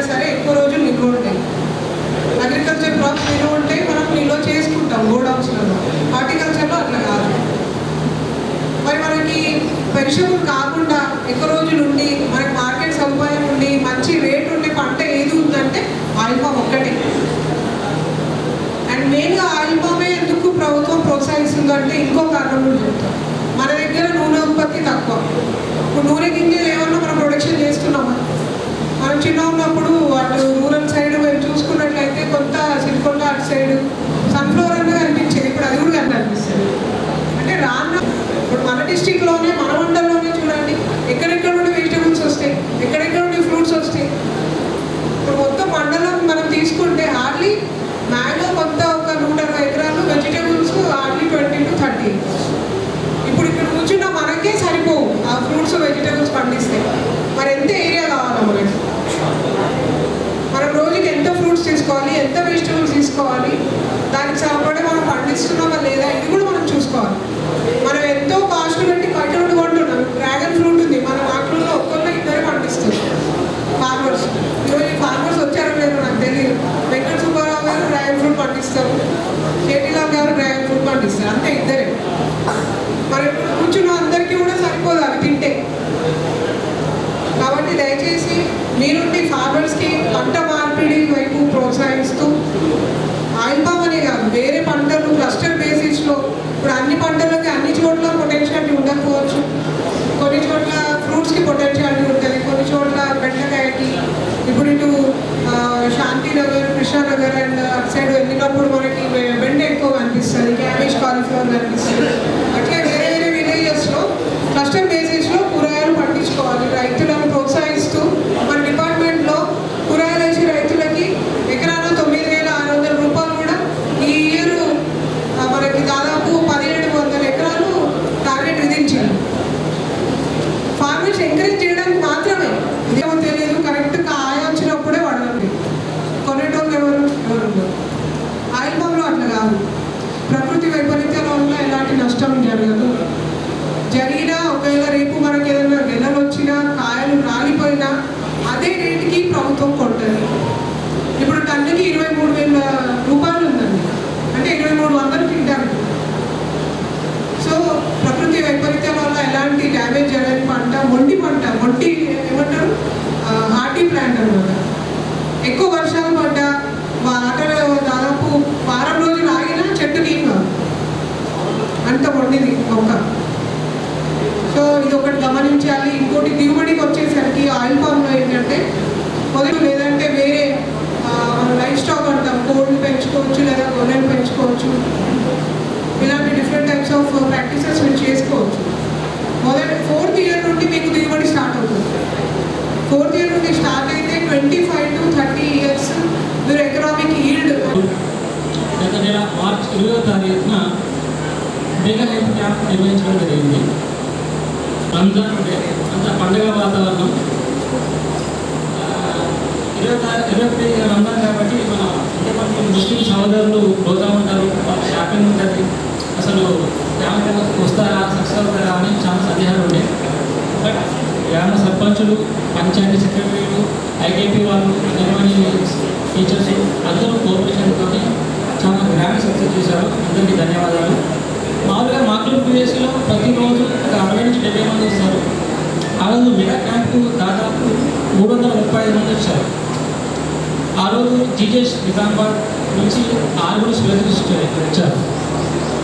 సరే ఎక్కువ రోజులు నిల్వ ఉంటాయి. అగ్రికల్చర్ క్రాప్స్ నిల్వ ఉంటాయి, మనం నిల్వ చేసుకుంటాం గోడౌన్స్లలో. హార్టికల్చర్లో అట్లా కాదు. మరి మనకి పెరిషబుల్ కాకుండా ఎక్కువ రోజులు ఉండి మనకి మార్కెట్ సదుపాయం ఉండి మంచి రేట్ ఉండే పంట ఏది ఉందంటే ఆయిల్ పామ్ ఒక్కటే. అండ్ మెయిన్గా ఆయిల్ పామే ఎందుకు ప్రభుత్వం ప్రోత్సహిస్తుందంటే ఇంకో కారణం కూడా చెప్తాం. మన దగ్గర నూనె ఉత్పత్తి తక్కువ. ఇప్పుడు నూనె గింజలు ఏమన్నా మనం ప్రొడక్షన్ చేస్తున్నామా? మనం చిన్న ఉన్నప్పుడు అటు రూరల్ సైడ్ మేము చూసుకున్నట్లయితే కొంత సిరికొండ అటు సైడ్ సన్ఫ్లవర్ అన్నది అనిపించేది. ఇప్పుడు అది కూడా కనిపిస్తుంది. అంటే రాన్న ఇప్పుడు మన డిస్టిక్లోనే మన మండలంలోనే చూడండి ఎక్కడెక్కడ నుండి వెజిటబుల్స్ వస్తాయి, ఎక్కడెక్కడ నుండి ఫ్రూట్స్ వస్తాయి. ఇప్పుడు మొత్తం మండలం మనం తీసుకుంటే హార్డ్లీ మ్యాంగో కొంత ఒక 120 ఎకరాలు, వెజిటబుల్స్ హార్డ్లీ 20 to 30. ఇప్పుడు ఇక్కడ కూర్చున్న మనకే సరిపోవు ఆ ఫ్రూట్స్ వెజిటబుల్స్ పండిస్తే. మరి ఎంత ఏరియా కావాలా మనకి? మనం రోజుకి ఎంత ఫ్రూట్స్ తీసుకోవాలి, ఎంత వెజిటబుల్స్ తీసుకోవాలి, దానికి సరిపడే మనం పండిస్తున్నామా లేదా ఇది కూడా మనం చూసుకోవాలి. మనం ఎంతో కాస్ట్ పెట్టి బయట నుండి కొంటున్నాం. డ్రాగన్ ఫ్రూట్ ఉంది మన వాటిలో ఒక్కరిలో ఇద్దరే పండిస్తుంది ఫార్మర్స్. ఈరోజు ఈ ఫార్మర్స్ వచ్చారో లేదో నాకు తెలియదు. వెంకట సుబ్బారావు గారు డ్రాగన్ ఫ్రూట్ పండిస్తారు, కేటీఆర్ గారు డ్రాగన్ ఫ్రూట్ పండిస్తారు, అంతే ఇద్దరే. మరి కూర్చున్న అందరికీ కూడా సరిపోదు అవి తింటే. కాబట్టి దయచేసి మీరుండి ఫార్మర్స్కి పంట మార్పిడి వైపు ప్రోత్సహిస్తూ ఆయిల్ పామ్ అనే కాదు వేరే పంటలు క్లస్టర్ బేసిస్లో ఇప్పుడు అన్ని పంటలకి అన్ని చోట్ల పొటెన్షియాలిటీ ఉండకపోవచ్చు. కొన్ని చోట్ల ఫ్రూట్స్కి పొటెన్షియాలిటీ ఉంటుంది, కొన్ని చోట్ల బెండకాయకి. ఇప్పుడు ఇటు శాంతినగర్, కృష్ణానగర్ అండ్ అటు సైడ్ వెళ్ళినప్పుడు మనకి బెండ ఎక్కువ కనిపిస్తుంది, క్యాబేజ్, కాలీఫ్లవర్ కనిపిస్తుంది. అట్లా వేరే వేరే విలేజెస్లో క్లస్టర్ బేసిస్లో కూరగాయలు పండించుకోవాలి. రైతులను ప్రోత్సహిస్తూ మన డిపార్ట్మెంట్లో కూరగాయలు వేసే రైతులకి ఎకరాన 9,600 రూపాయలు కూడా ఈ ఇయర్ మనకి దాదాపు 1,700 ఎకరాలు టార్గెట్ విధించారు. ఫార్మర్స్ ఎంకరేజ్ చేయడానికి మాత్రమే. ఇదేమో తెలియదు, కరెక్ట్ కాయ వచ్చినప్పుడే వాడాలి. కొనేటోళ్ళు ఎవరు? ఆయిల్ పామ్లో అట్లా కాదు. ప్రకృతి వైపరీత్యాల వల్ల ఎలాంటి నష్టం జరగదు. జరిగినా ఒకవేళ రేపు మనకి ఏదైనా గెలలు వచ్చినా కాయలు రాలిపోయినా అదే రేటుకి ప్రభుత్వం కొంటుంది. ఇప్పుడు టన్నుకి 23,000 రూపాయలు ఉందండి, అంటే 2,300 తింటారు. సో ప్రకృతి వైపరీత్యాల వల్ల ఎలాంటి డ్యామేజ్ జరగని పంట మొండి పంట. మొండి ఏమంటారు, హార్టీ ప్లాంట్ అనమాట. ఎక్కువ వర్షాలు పడ్డా వాటర్ దాదాపు వారం రోజులు ఆగినా చెట్టు నీళ్ళు అంత మొండిది మొక్క. సో ఇది ఒకటి గమనించాలి. ఇంకోటి దిగుబడికి వచ్చేసరికి ఆయిల్ పామ్లో ఏంటంటే మొదలు లేదంటే వేరే లైఫ్ స్టాక్ అంటాం, కోళ్ళు పెంచుకోవచ్చు లేదా గొర్రెలు పెంచుకోవచ్చు. ఇలాంటి డిఫరెంట్ టైప్స్ ఆఫ్ ప్రాక్టీసెస్ మీరు చేసుకోవచ్చు. మొదటి 4th ఇయర్ నుండి మీకు దిగుబడి స్టార్ట్ అవుతుంది. 4th ఇయర్ నుండి స్టార్ట్ అయితే 25 to 30 years మీరు ఎకనామిక్ ఈల్డ్. గత నెల మార్చి 20వ తారీఖున మెగా హెల్త్ క్యాంప్ నిర్వహించడం జరిగింది. రంజాన్ ఉండే అంత పండుగ వాతావరణం. 21 రంజాన్ కాబట్టి మన అంటే ముస్లిం సహోదరులు రోజా ఉంటారు, షాపింగ్ ఉంటుంది. అసలు క్యాంప్ వస్తారా, సక్సెస్ అవుతారా అని చాలా సందేహాలు ఉండే. బట్ గ్రామ సర్పంచులు, పంచాయతీ సెక్రటరీలు, ఐకేపీ వాళ్ళు, అంగన్వాడీ టీచర్స్ అందరూ కోఆపరేషన్తో చాలా గ్రాండ్ సక్సెస్ చేశారు. అందరికీ ధన్యవాదాలు. మామూలుగా మాకులు ప్లేస్లో ప్రతిరోజు ఒక 60 నుంచి 70 మంది వస్తారు. ఆ రోజు మెగా క్యాంపు దాదాపు 335 మంది వచ్చారు. ఆ రోజు జీజేష్ నిజామాబాద్ నుంచి 6 స్పెషలిస్ట్ వచ్చారు.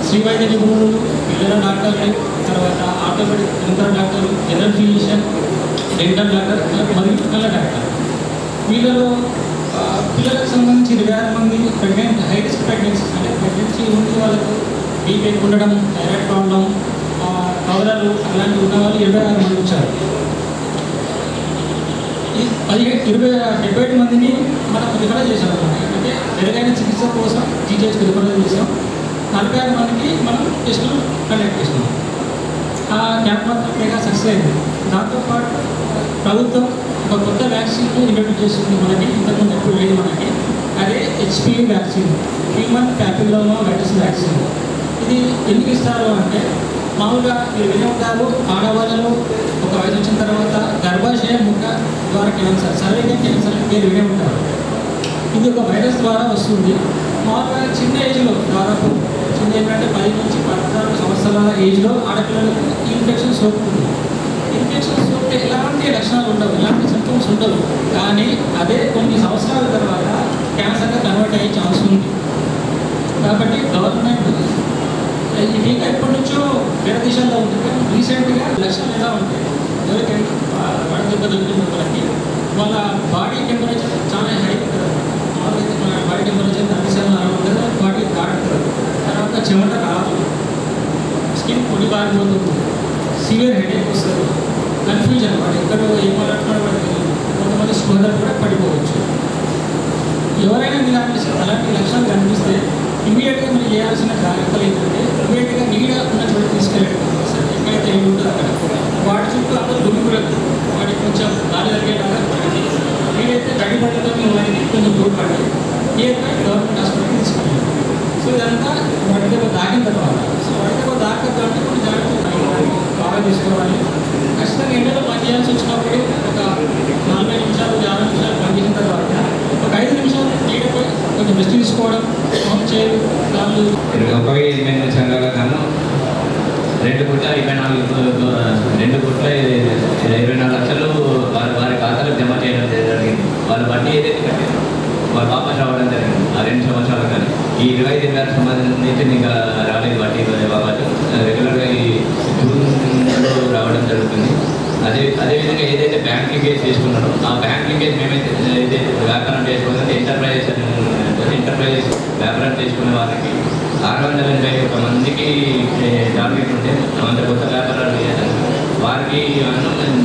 శ్రీ వైద్య నిపుణులు, పిల్లల డాక్టర్లు, తర్వాత ఆర్థోపెడిక్ జనరల్ డాక్టర్లు, జనరల్ ఫిజిషియన్, డెంటల్ డాక్టర్ మరియు పిల్లల డాక్టర్. వీళ్ళలో పిల్లలకు సంబంధించి 26 మంది ప్రెగ్నెంట్, హై రిస్క్ ప్రెగ్నెన్సీ అంటే ప్రెగ్నెన్సీ ఉండి వాళ్ళకు బీపీ ఉండడం, థైరాయిడ్ ప్రాబ్లం, కవలలు అలాంటివి ఉన్న వాళ్ళు 26 మంది వచ్చారు. ఈ 75 మందిని మనం రిఫర్ చేసాం. అంటే మెరుగైన చికిత్స కోసం జీజేఎస్కి రిఫర్ చేసాం. 46 మందికి మనం టెస్టులు కండక్ట్ చేసినాం. ఆ క్యాంప్ మాత్రం మెగా సక్సెస్ అయింది. దాంతోపాటు ప్రభుత్వం ఒక కొత్త వ్యాక్సిన్ ఇంట్రడ్యూస్ చేస్తుంది మనకి, ఇంతకుముందు ఎప్పుడు లేదు మనకి. అదే HPV vaccine, human papilloma virus vaccine. ఇది ఎందుకు ఇస్తారు అంటే మామూలుగా మీరు వినే ఉంటారు, ఆడవాళ్ళలో ఒక వయసు వచ్చిన తర్వాత గర్భాశయ ముఖ ద్వారా క్యాన్సర్, సర్వైకల్ క్యాన్సర్ మీరు వినే ఉంటారు. ఇది ఒక వైరస్ ద్వారా వస్తుంది. మామూలుగా చిన్న ఏజ్లో, దాదాపు చిన్న ఏజ్ అంటే 10 నుంచి 14 సంవత్సరాల ఏజ్లో ఆడపిల్లలకు ఈ ఇన్ఫెక్షన్ సోకుతుంది. ఇన్ఫెక్షన్ సోకితే ఎలాంటి లక్షణాలు ఉండవు, ఎలాంటి సింప్టమ్స్ ఉండవు. కానీ అదే కొన్ని సంవత్సరాల తర్వాత క్యాన్సర్గా కన్వర్ట్ అయ్యే ఛాన్స్ ఉంది. కాబట్టి గవర్నమెంట్ ఈ టీకా ఎప్పటి నుంచో వేరే దేశాల్లో ఉంది, కానీ రీసెంట్గా లక్షణాలు ఎలా ఉంటాయి, ఎవరికైనా వడదెబ్బ దొరికిన వాళ్ళకి వాళ్ళ బాడీ టెంపరేచర్ చాలా హై ఉంటుంది. మామూలుగా మన బాడీ టెంపరేచర్ 37 ఉంటుంది, బాడీ దాటుతుంది. తర్వాత చెమట రాదు, స్కిన్ పొడి బారిపోతుంది, సివియర్ హెడేక్ వస్తుంది, కన్ఫ్యూజన్ వాడు ఎక్కడ ఏం మాట్లాడుతున్నాడో వాడికి తెలియదు. కొంతమంది స్పృహలు కూడా పడిపోవచ్చు. ఎవరైనా అలాంటి లక్షణాలు కనిపిస్తే ఇమీడియట్గా మీరు చేయాల్సిన జాగ్రత్తలు ఏంటంటే ఇమీడియట్గా నీడ ఉన్న చోట తీసుకెళ్ళడం. సరే, ఎక్కడైతే ఏమి ఉంటుందో అక్కడ వాటి చుట్టూ అందరూ దుమ్ముకుడదు, వాటికి కొంచెం గాలి తగ్గేలాగా పడింది. వీలైతే గడిపడితో వాటికి కొంచెం తోడ్పడి నియర్గా గవర్నమెంట్ హాస్పిటల్కి తీసుకెళ్ళాలి. సో ఇదంతా వడదెబ్బ దాకిన తర్వాత, సో వడదెబ్బ దాకద్దంటే కొన్ని జాగ్రత్తలు బాగా తీసుకోవాలి. ఖచ్చితంగా ఎండలో పనిచేయాల్సి వచ్చినప్పుడు ఒక 40 నిమిషాలు 50 నిమిషాలు పనిచేసిన తర్వాత ఒక 5 నిమిషాలు నీడపై కొంచెం రెస్ట్ తీసుకోవడం, చేయరు కాళ్ళు 28 సంఘాల కన్నా 2 కోట్ల 24 లక్షలు వారి ఖాతాలకు జమ చేయడం జరిగింది. వాళ్ళ వడ్డీ ఏదైతే కట్టారు వాళ్ళు వాపస్ రావడం జరిగింది. ఆ 2 సంవత్సరాలు కానీ ఈ 25,000 సంబంధించి ఇంకా రాలేదు వడ్డీ బాబు. రెగ్యులర్గా ఈ జూన్లో రావడం జరుగుతుంది. అదేవిధంగా ఏదైతే బ్యాంక్ లింకేజ్ చేసుకున్నారో ఆ బ్యాంక్ లింకేజ్ మేమైతే ఏదైతే వ్యాపారం చేసుకున్నది ఎంటర్ప్రైజెస్ వ్యాపారం చేసుకునే వారికి 681 మందికి టార్గెట్ ఉంటే అంత కొత్త వ్యాపారాలు చేయాలని వారికి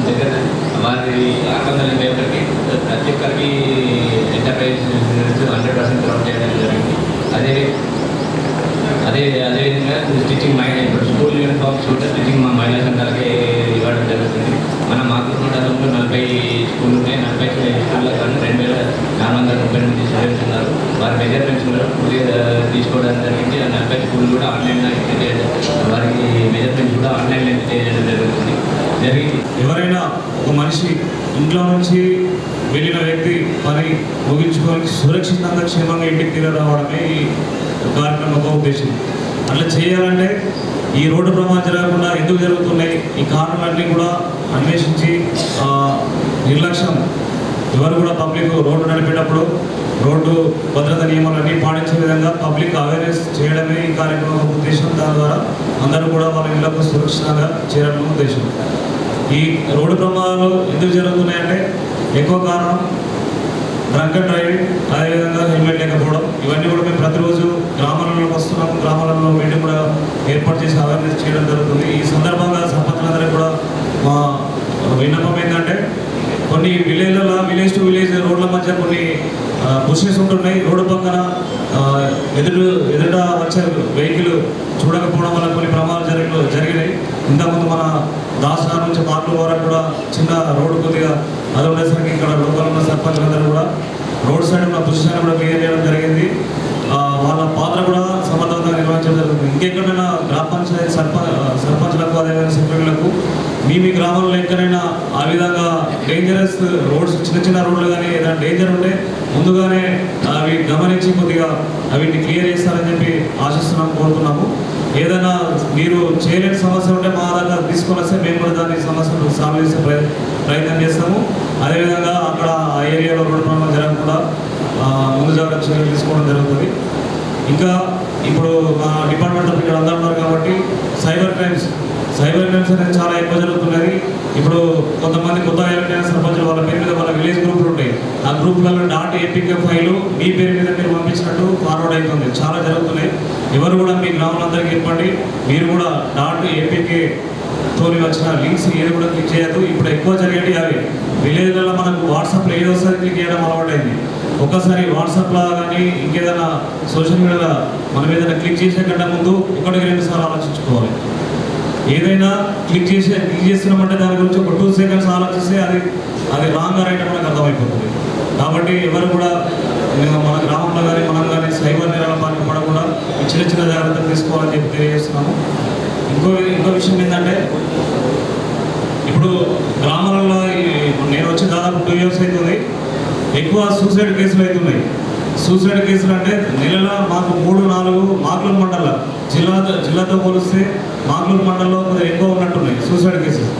దగ్గర వారి 681కి ప్రతి ఒక్కరికి ఎంటర్ప్రైజ్ 100% ప్రొవైడ్ చేయడం జరిగింది. అదేవిధంగా స్టిచ్చింగ్ ఇప్పుడు స్కూల్ యూనిఫామ్స్ కూడా స్టిచ్చింగ్ మా మహిళా సంఘాలకి ఇవ్వడం జరుగుతుంది. మన మాతృ మండలంలో 40 స్కూళ్ళు ఉన్నాయి. 40 స్కూళ్ళ కానీ 2,438 స్టూడెంట్స్ ఉన్నారు. వారి మెజర్మెంట్స్ కూడా పూర్తిగా తీసుకోవడం జరిగింది. 40 స్కూళ్ళు కూడా ఆన్లైన్లో ఎంట్రీ చేయడం, వారికి మెజర్మెంట్స్ కూడా ఆన్లైన్లో ఎంట్రీ చేయడం జరిగింది. ఎవరైనా ఒక మనిషి ఇంట్లో నుంచి వెళ్ళిన వ్యక్తి పని ముగించుకొని సురక్షితంగా క్షేమంగా ఇంటికి తిరిగి రావడమే ఈ కార్యక్రమం ఒక ఉద్దేశం. అట్లా చేయాలంటే ఈ రోడ్డు ప్రమాదాలు జరగకుండా ఎందుకు జరుగుతున్నాయి, ఈ కారణాలన్నీ కూడా అన్వేషించి నిర్లక్ష్యం ఎవరు కూడా పబ్లిక్ రోడ్డు నడిపేటప్పుడు రోడ్డు భద్రతా నియమాలన్నీ పాటించే విధంగా పబ్లిక్ అవేర్నెస్ చేయడమే ఈ కార్యక్రమం ఉద్దేశం. దాని ద్వారా అందరూ కూడా వాళ్ళ ఇళ్లకు సురక్షితంగా చేరడం ఉద్దేశం. ఈ రోడ్డు ప్రమాదాలు ఎందుకు జరుగుతున్నాయంటే ఎక్కువ కారణం డ్రంక్ అండ్ డ్రైవింగ్, అదేవిధంగా హెల్మెట్ లేకపోవడం. ఇవన్నీ కూడా మేము ప్రతిరోజు గ్రామాలలోకి వస్తున్నాము. గ్రామాలలో మీటింగ్ కూడా ఏర్పాటు చేసి అవేర్నెస్ చేయడం జరుగుతుంది. ఈ సందర్భంగా సర్పంచులందరికీ కూడా మా విన్నపం ఏంటంటే కొన్ని విలేజ్ టు విలేజ్ రోడ్ల మధ్య కొన్ని బుషెస్ ఉంటున్నాయి. రోడ్డు పక్కన ఎదుట వచ్చే వెహికల్ చూడకపోవడం వల్ల కొన్ని ప్రమాదాలు జరిగినాయి. ఇంతకుముందు మన దాసరా నుంచి మార్కుల వరకు కూడా చిన్న రోడ్డు కొద్దిగా అది ఉండేసరికి ఇక్కడ లోకల్ ఉన్న సర్పంచులందరూ కూడా రోడ్ సైడ్ ఉన్న బుషెస్ కూడా క్లియర్ చేయడం జరిగింది. వాళ్ళ పాత్ర కూడా సమర్థవంతంగా నిర్వహించడం జరుగుతుంది. ఇంకెక్కడైనా గ్రామ పంచాయతీ సర్పంచులకు అదేవిధంగా సెక్రటరీలకు మీ గ్రామంలో ఎక్కడైనా ఆ విధంగా డేంజరస్ రోడ్స్ చిన్న రోడ్లు కానీ ఏదైనా డేంజర్ ఉంటే ముందుగానే అవి గమనించి కొద్దిగా అవిటిని క్లియర్ చేస్తారని చెప్పి కోరుతున్నాము. ఏదైనా మీరు చేయలేని సమస్య ఉంటే మా దగ్గర తీసుకొని వస్తే మేము కూడా దాని సమస్యను సాల్వ్ చేసే ప్రయత్నం చేస్తాము. అదేవిధంగా అక్కడ ఆ ఏరియాలో రోడ్డు ప్రమాదం జరగకుండా ముందు జాగ్రత్త చర్యలు తీసుకోవడం జరుగుతుంది. ఇంకా ఇప్పుడు మా డిపార్ట్మెంట్ ఇక్కడ అందరూ ఉన్నారు కాబట్టి సైబర్ క్రైమ్స్ అనేది చాలా ఎక్కువ జరుగుతున్నది. ఇప్పుడు కొంతమంది కొత్త ఎలక్టైన సర్పంచులు వాళ్ళ పేరు మీద వాళ్ళ విలేజ్ గ్రూపులు ఉంటాయి. ఆ గ్రూప్లలో .apk ఫైలు మీ పేరు మీద మీరు పంపించినట్టు ఫార్వర్డ్ అవుతుంది. చాలా జరుగుతున్నాయి. ఎవరు కూడా మీ గ్రామాలందరికీ చెప్పండి. మీరు కూడా .apk తోని వచ్చిన లింక్స్ ఏది కూడా క్లిక్ చేయద్దు. ఇప్పుడు ఎక్కువ జరిగేవి అవి విలేజ్లలో మనకు వాట్సాప్లో ఏదో ఒకసారి క్లిక్ చేయడం అలవాటైంది. ఒక్కసారి వాట్సాప్లో కానీ ఇంకేదైనా సోషల్ మీడియాలో మనం ఏదైనా క్లిక్ చేసే కంటే ముందు 1-2 సార్లు ఆలోచించుకోవాలి. ఏదైనా క్లిక్ చేస్తున్నామంటే దాని గురించి ఒక 2 సెకండ్స్ ఆలోచిస్తే అది రాంగ్ రైట్ మనకు అర్థమైపోతుంది. కాబట్టి ఎవరు కూడా మన గ్రామంలో కానీ మనం కానీ సైబర్ నేరాల బారిన పడకుండా చిన్న జాగ్రత్తలు తీసుకోవాలని చెప్పి తెలియజేస్తున్నాము. ఇంకో ఇంకో విషయం ఏంటంటే ఇప్పుడు గ్రామాలలో నేను వచ్చి దాదాపు 2 years అవుతుంది, ఎక్కువ సూసైడ్ కేసులు అవుతున్నాయి. సూసైడ్ కేసులు అంటే నెలలో మాకు 3-4 మాక్లూరు మండల జిల్లాతో పోలిస్తే మాక్లూరు మండలంలో కొద్దిగా ఎక్కువ ఉన్నట్టున్నాయి సూసైడ్ కేసులు.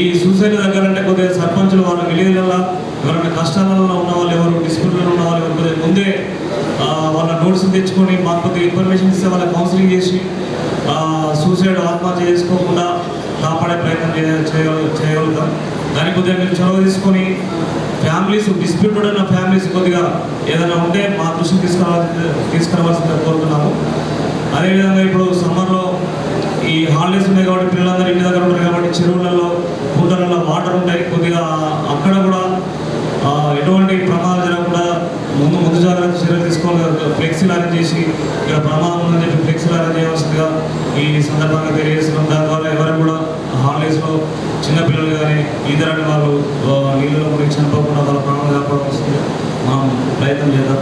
ఈ సూసైడ్ దగ్గరంటే కొద్దిగా సర్పంచులు వాళ్ళ విలేజ్లలో ఎవరైనా కష్టాలలో ఉన్న వాళ్ళు, ఎవరు డిస్ప్యూట్లో ఉన్న వాళ్ళు కొద్దిగా ముందే వాళ్ళ నోట్స్ తెచ్చుకొని మాకు కొద్దిగా ఇన్ఫర్మేషన్ ఇస్తే వాళ్ళకి కౌన్సిలింగ్ చేసి సూసైడ్ ఆత్మహత్య చేసుకోకుండా కాపాడే ప్రయత్నం చేయగలుగుతాం. దానికి కొద్దిగా మీరు చొరవ తీసుకొని ఫ్యామిలీస్ డిస్ప్యూటెడ్ ఉన్న ఫ్యామిలీస్ కొద్దిగా ఏదైనా ఉంటే మా దృష్టికి తీసుకురావాల్సిందిగా కోరుతున్నాము. అదేవిధంగా ఇప్పుడు సమ్మర్లో ఈ హాలిడేస్ ఉన్నాయి కాబట్టి పిల్లలందరూ ఇంటి దగ్గర ఉంటారు కాబట్టి చెరువులలో కుంటలలో వాటర్ ఉంటాయి. కొద్దిగా అక్కడ కూడా ఎటువంటి ప్రమాదం జరగకుండా ముందు జాగ్రత్త చర్యలు తీసుకోవాలి. ఫ్లెక్సీలు అరేంజ్ చేసి ఇక్కడ ప్రమాదం ఉందని చెప్పి ఫ్లెక్సీలు అరేంజ్ చేయవలసిందిగా ఈ సందర్భంగా తెలియజేస్తున్నాం. దాని ద్వారా ఎవరు కూడా హాలిడేస్లో చిన్నపిల్లలు కానీ ఈదరని వాళ్ళు నీళ్ళలో గురించి చనిపోకుండా వాళ్ళ ప్రాణాలు కాపాడవలసిందిగా మనం ప్రయత్నం చేద్దాం.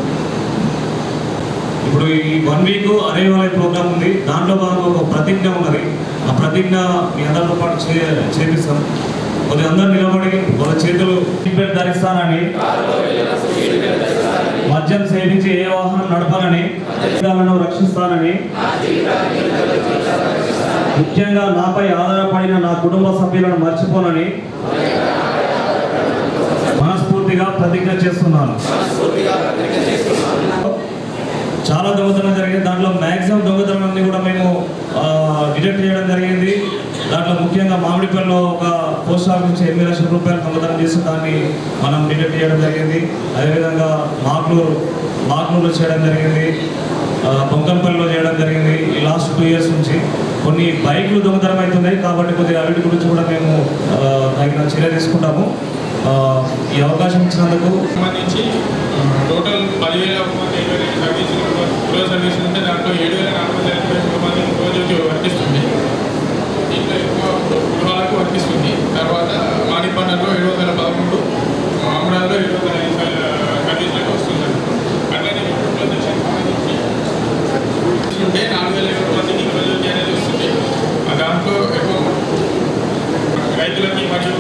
ఇప్పుడు ఈ 1 week అరేవాలయ ప్రోగ్రామ్ ఉంది. దాంట్లో భాగంగా ఒక ప్రతిజ్ఞ ఉన్నది. ఆ ప్రతిజ్ఞ మీ అందరితో పాటు చేపిస్తాం. కొద్దిగా అందరూ నిలబడి వాళ్ళ చేతులు సీట్బెల్ట్ ధరిస్తానని, మద్యం సేవించి ఏ వాహనం నడపాలని, రక్షిస్తానని, ముఖ్యంగా నాపై ఆధారపడిన నా కుటుంబ సభ్యులను మర్చిపోనని మనస్ఫూర్తిగా ప్రతిజ్ఞ చేస్తున్నాను. చాలా దొంగతనం జరిగింది. దాంట్లో మ్యాక్సిమం దొంగతనాన్ని కూడా మేము డిటెక్ట్ చేయడం జరిగింది. దాంట్లో ముఖ్యంగా మామిడిపల్లిలో ఒక పోస్ట్ ఆఫీస్ నుంచి 8 లక్షల రూపాయలు దొంగతనం చేసి దాన్ని మనం డిటెక్ట్ చేయడం జరిగింది. అదేవిధంగా మాక్లూరులో చేయడం జరిగింది, బొంకంపల్లిలో చేయడం జరిగింది. ఈ లాస్ట్ 2 years నుంచి కొన్ని బైకులు దొంగతనం అవుతున్నాయి కాబట్టి కొద్దిగా వీటి గురించి కూడా మేము తగిన చర్య తీసుకుంటాము. ఈ అవకాశం ఇచ్చినందుకు సంబంధించి టోటల్ 10,000 సర్వీసులు ఉంటే దాంట్లో 7,453 మంది రోజుకి వర్తిస్తుంది. దీంట్లో ఎక్కువ గృహాలకు వర్తిస్తుంది. తర్వాత మాడిపండలో 713, అమరాలో 750 సర్వీసులకు వస్తుంది. అట్లనే సంబంధించి ఉంటే 4,000 మందికి రోజుకి అనేది వస్తుంది. దాంట్లో ఎక్కువ రైతులకి మరియు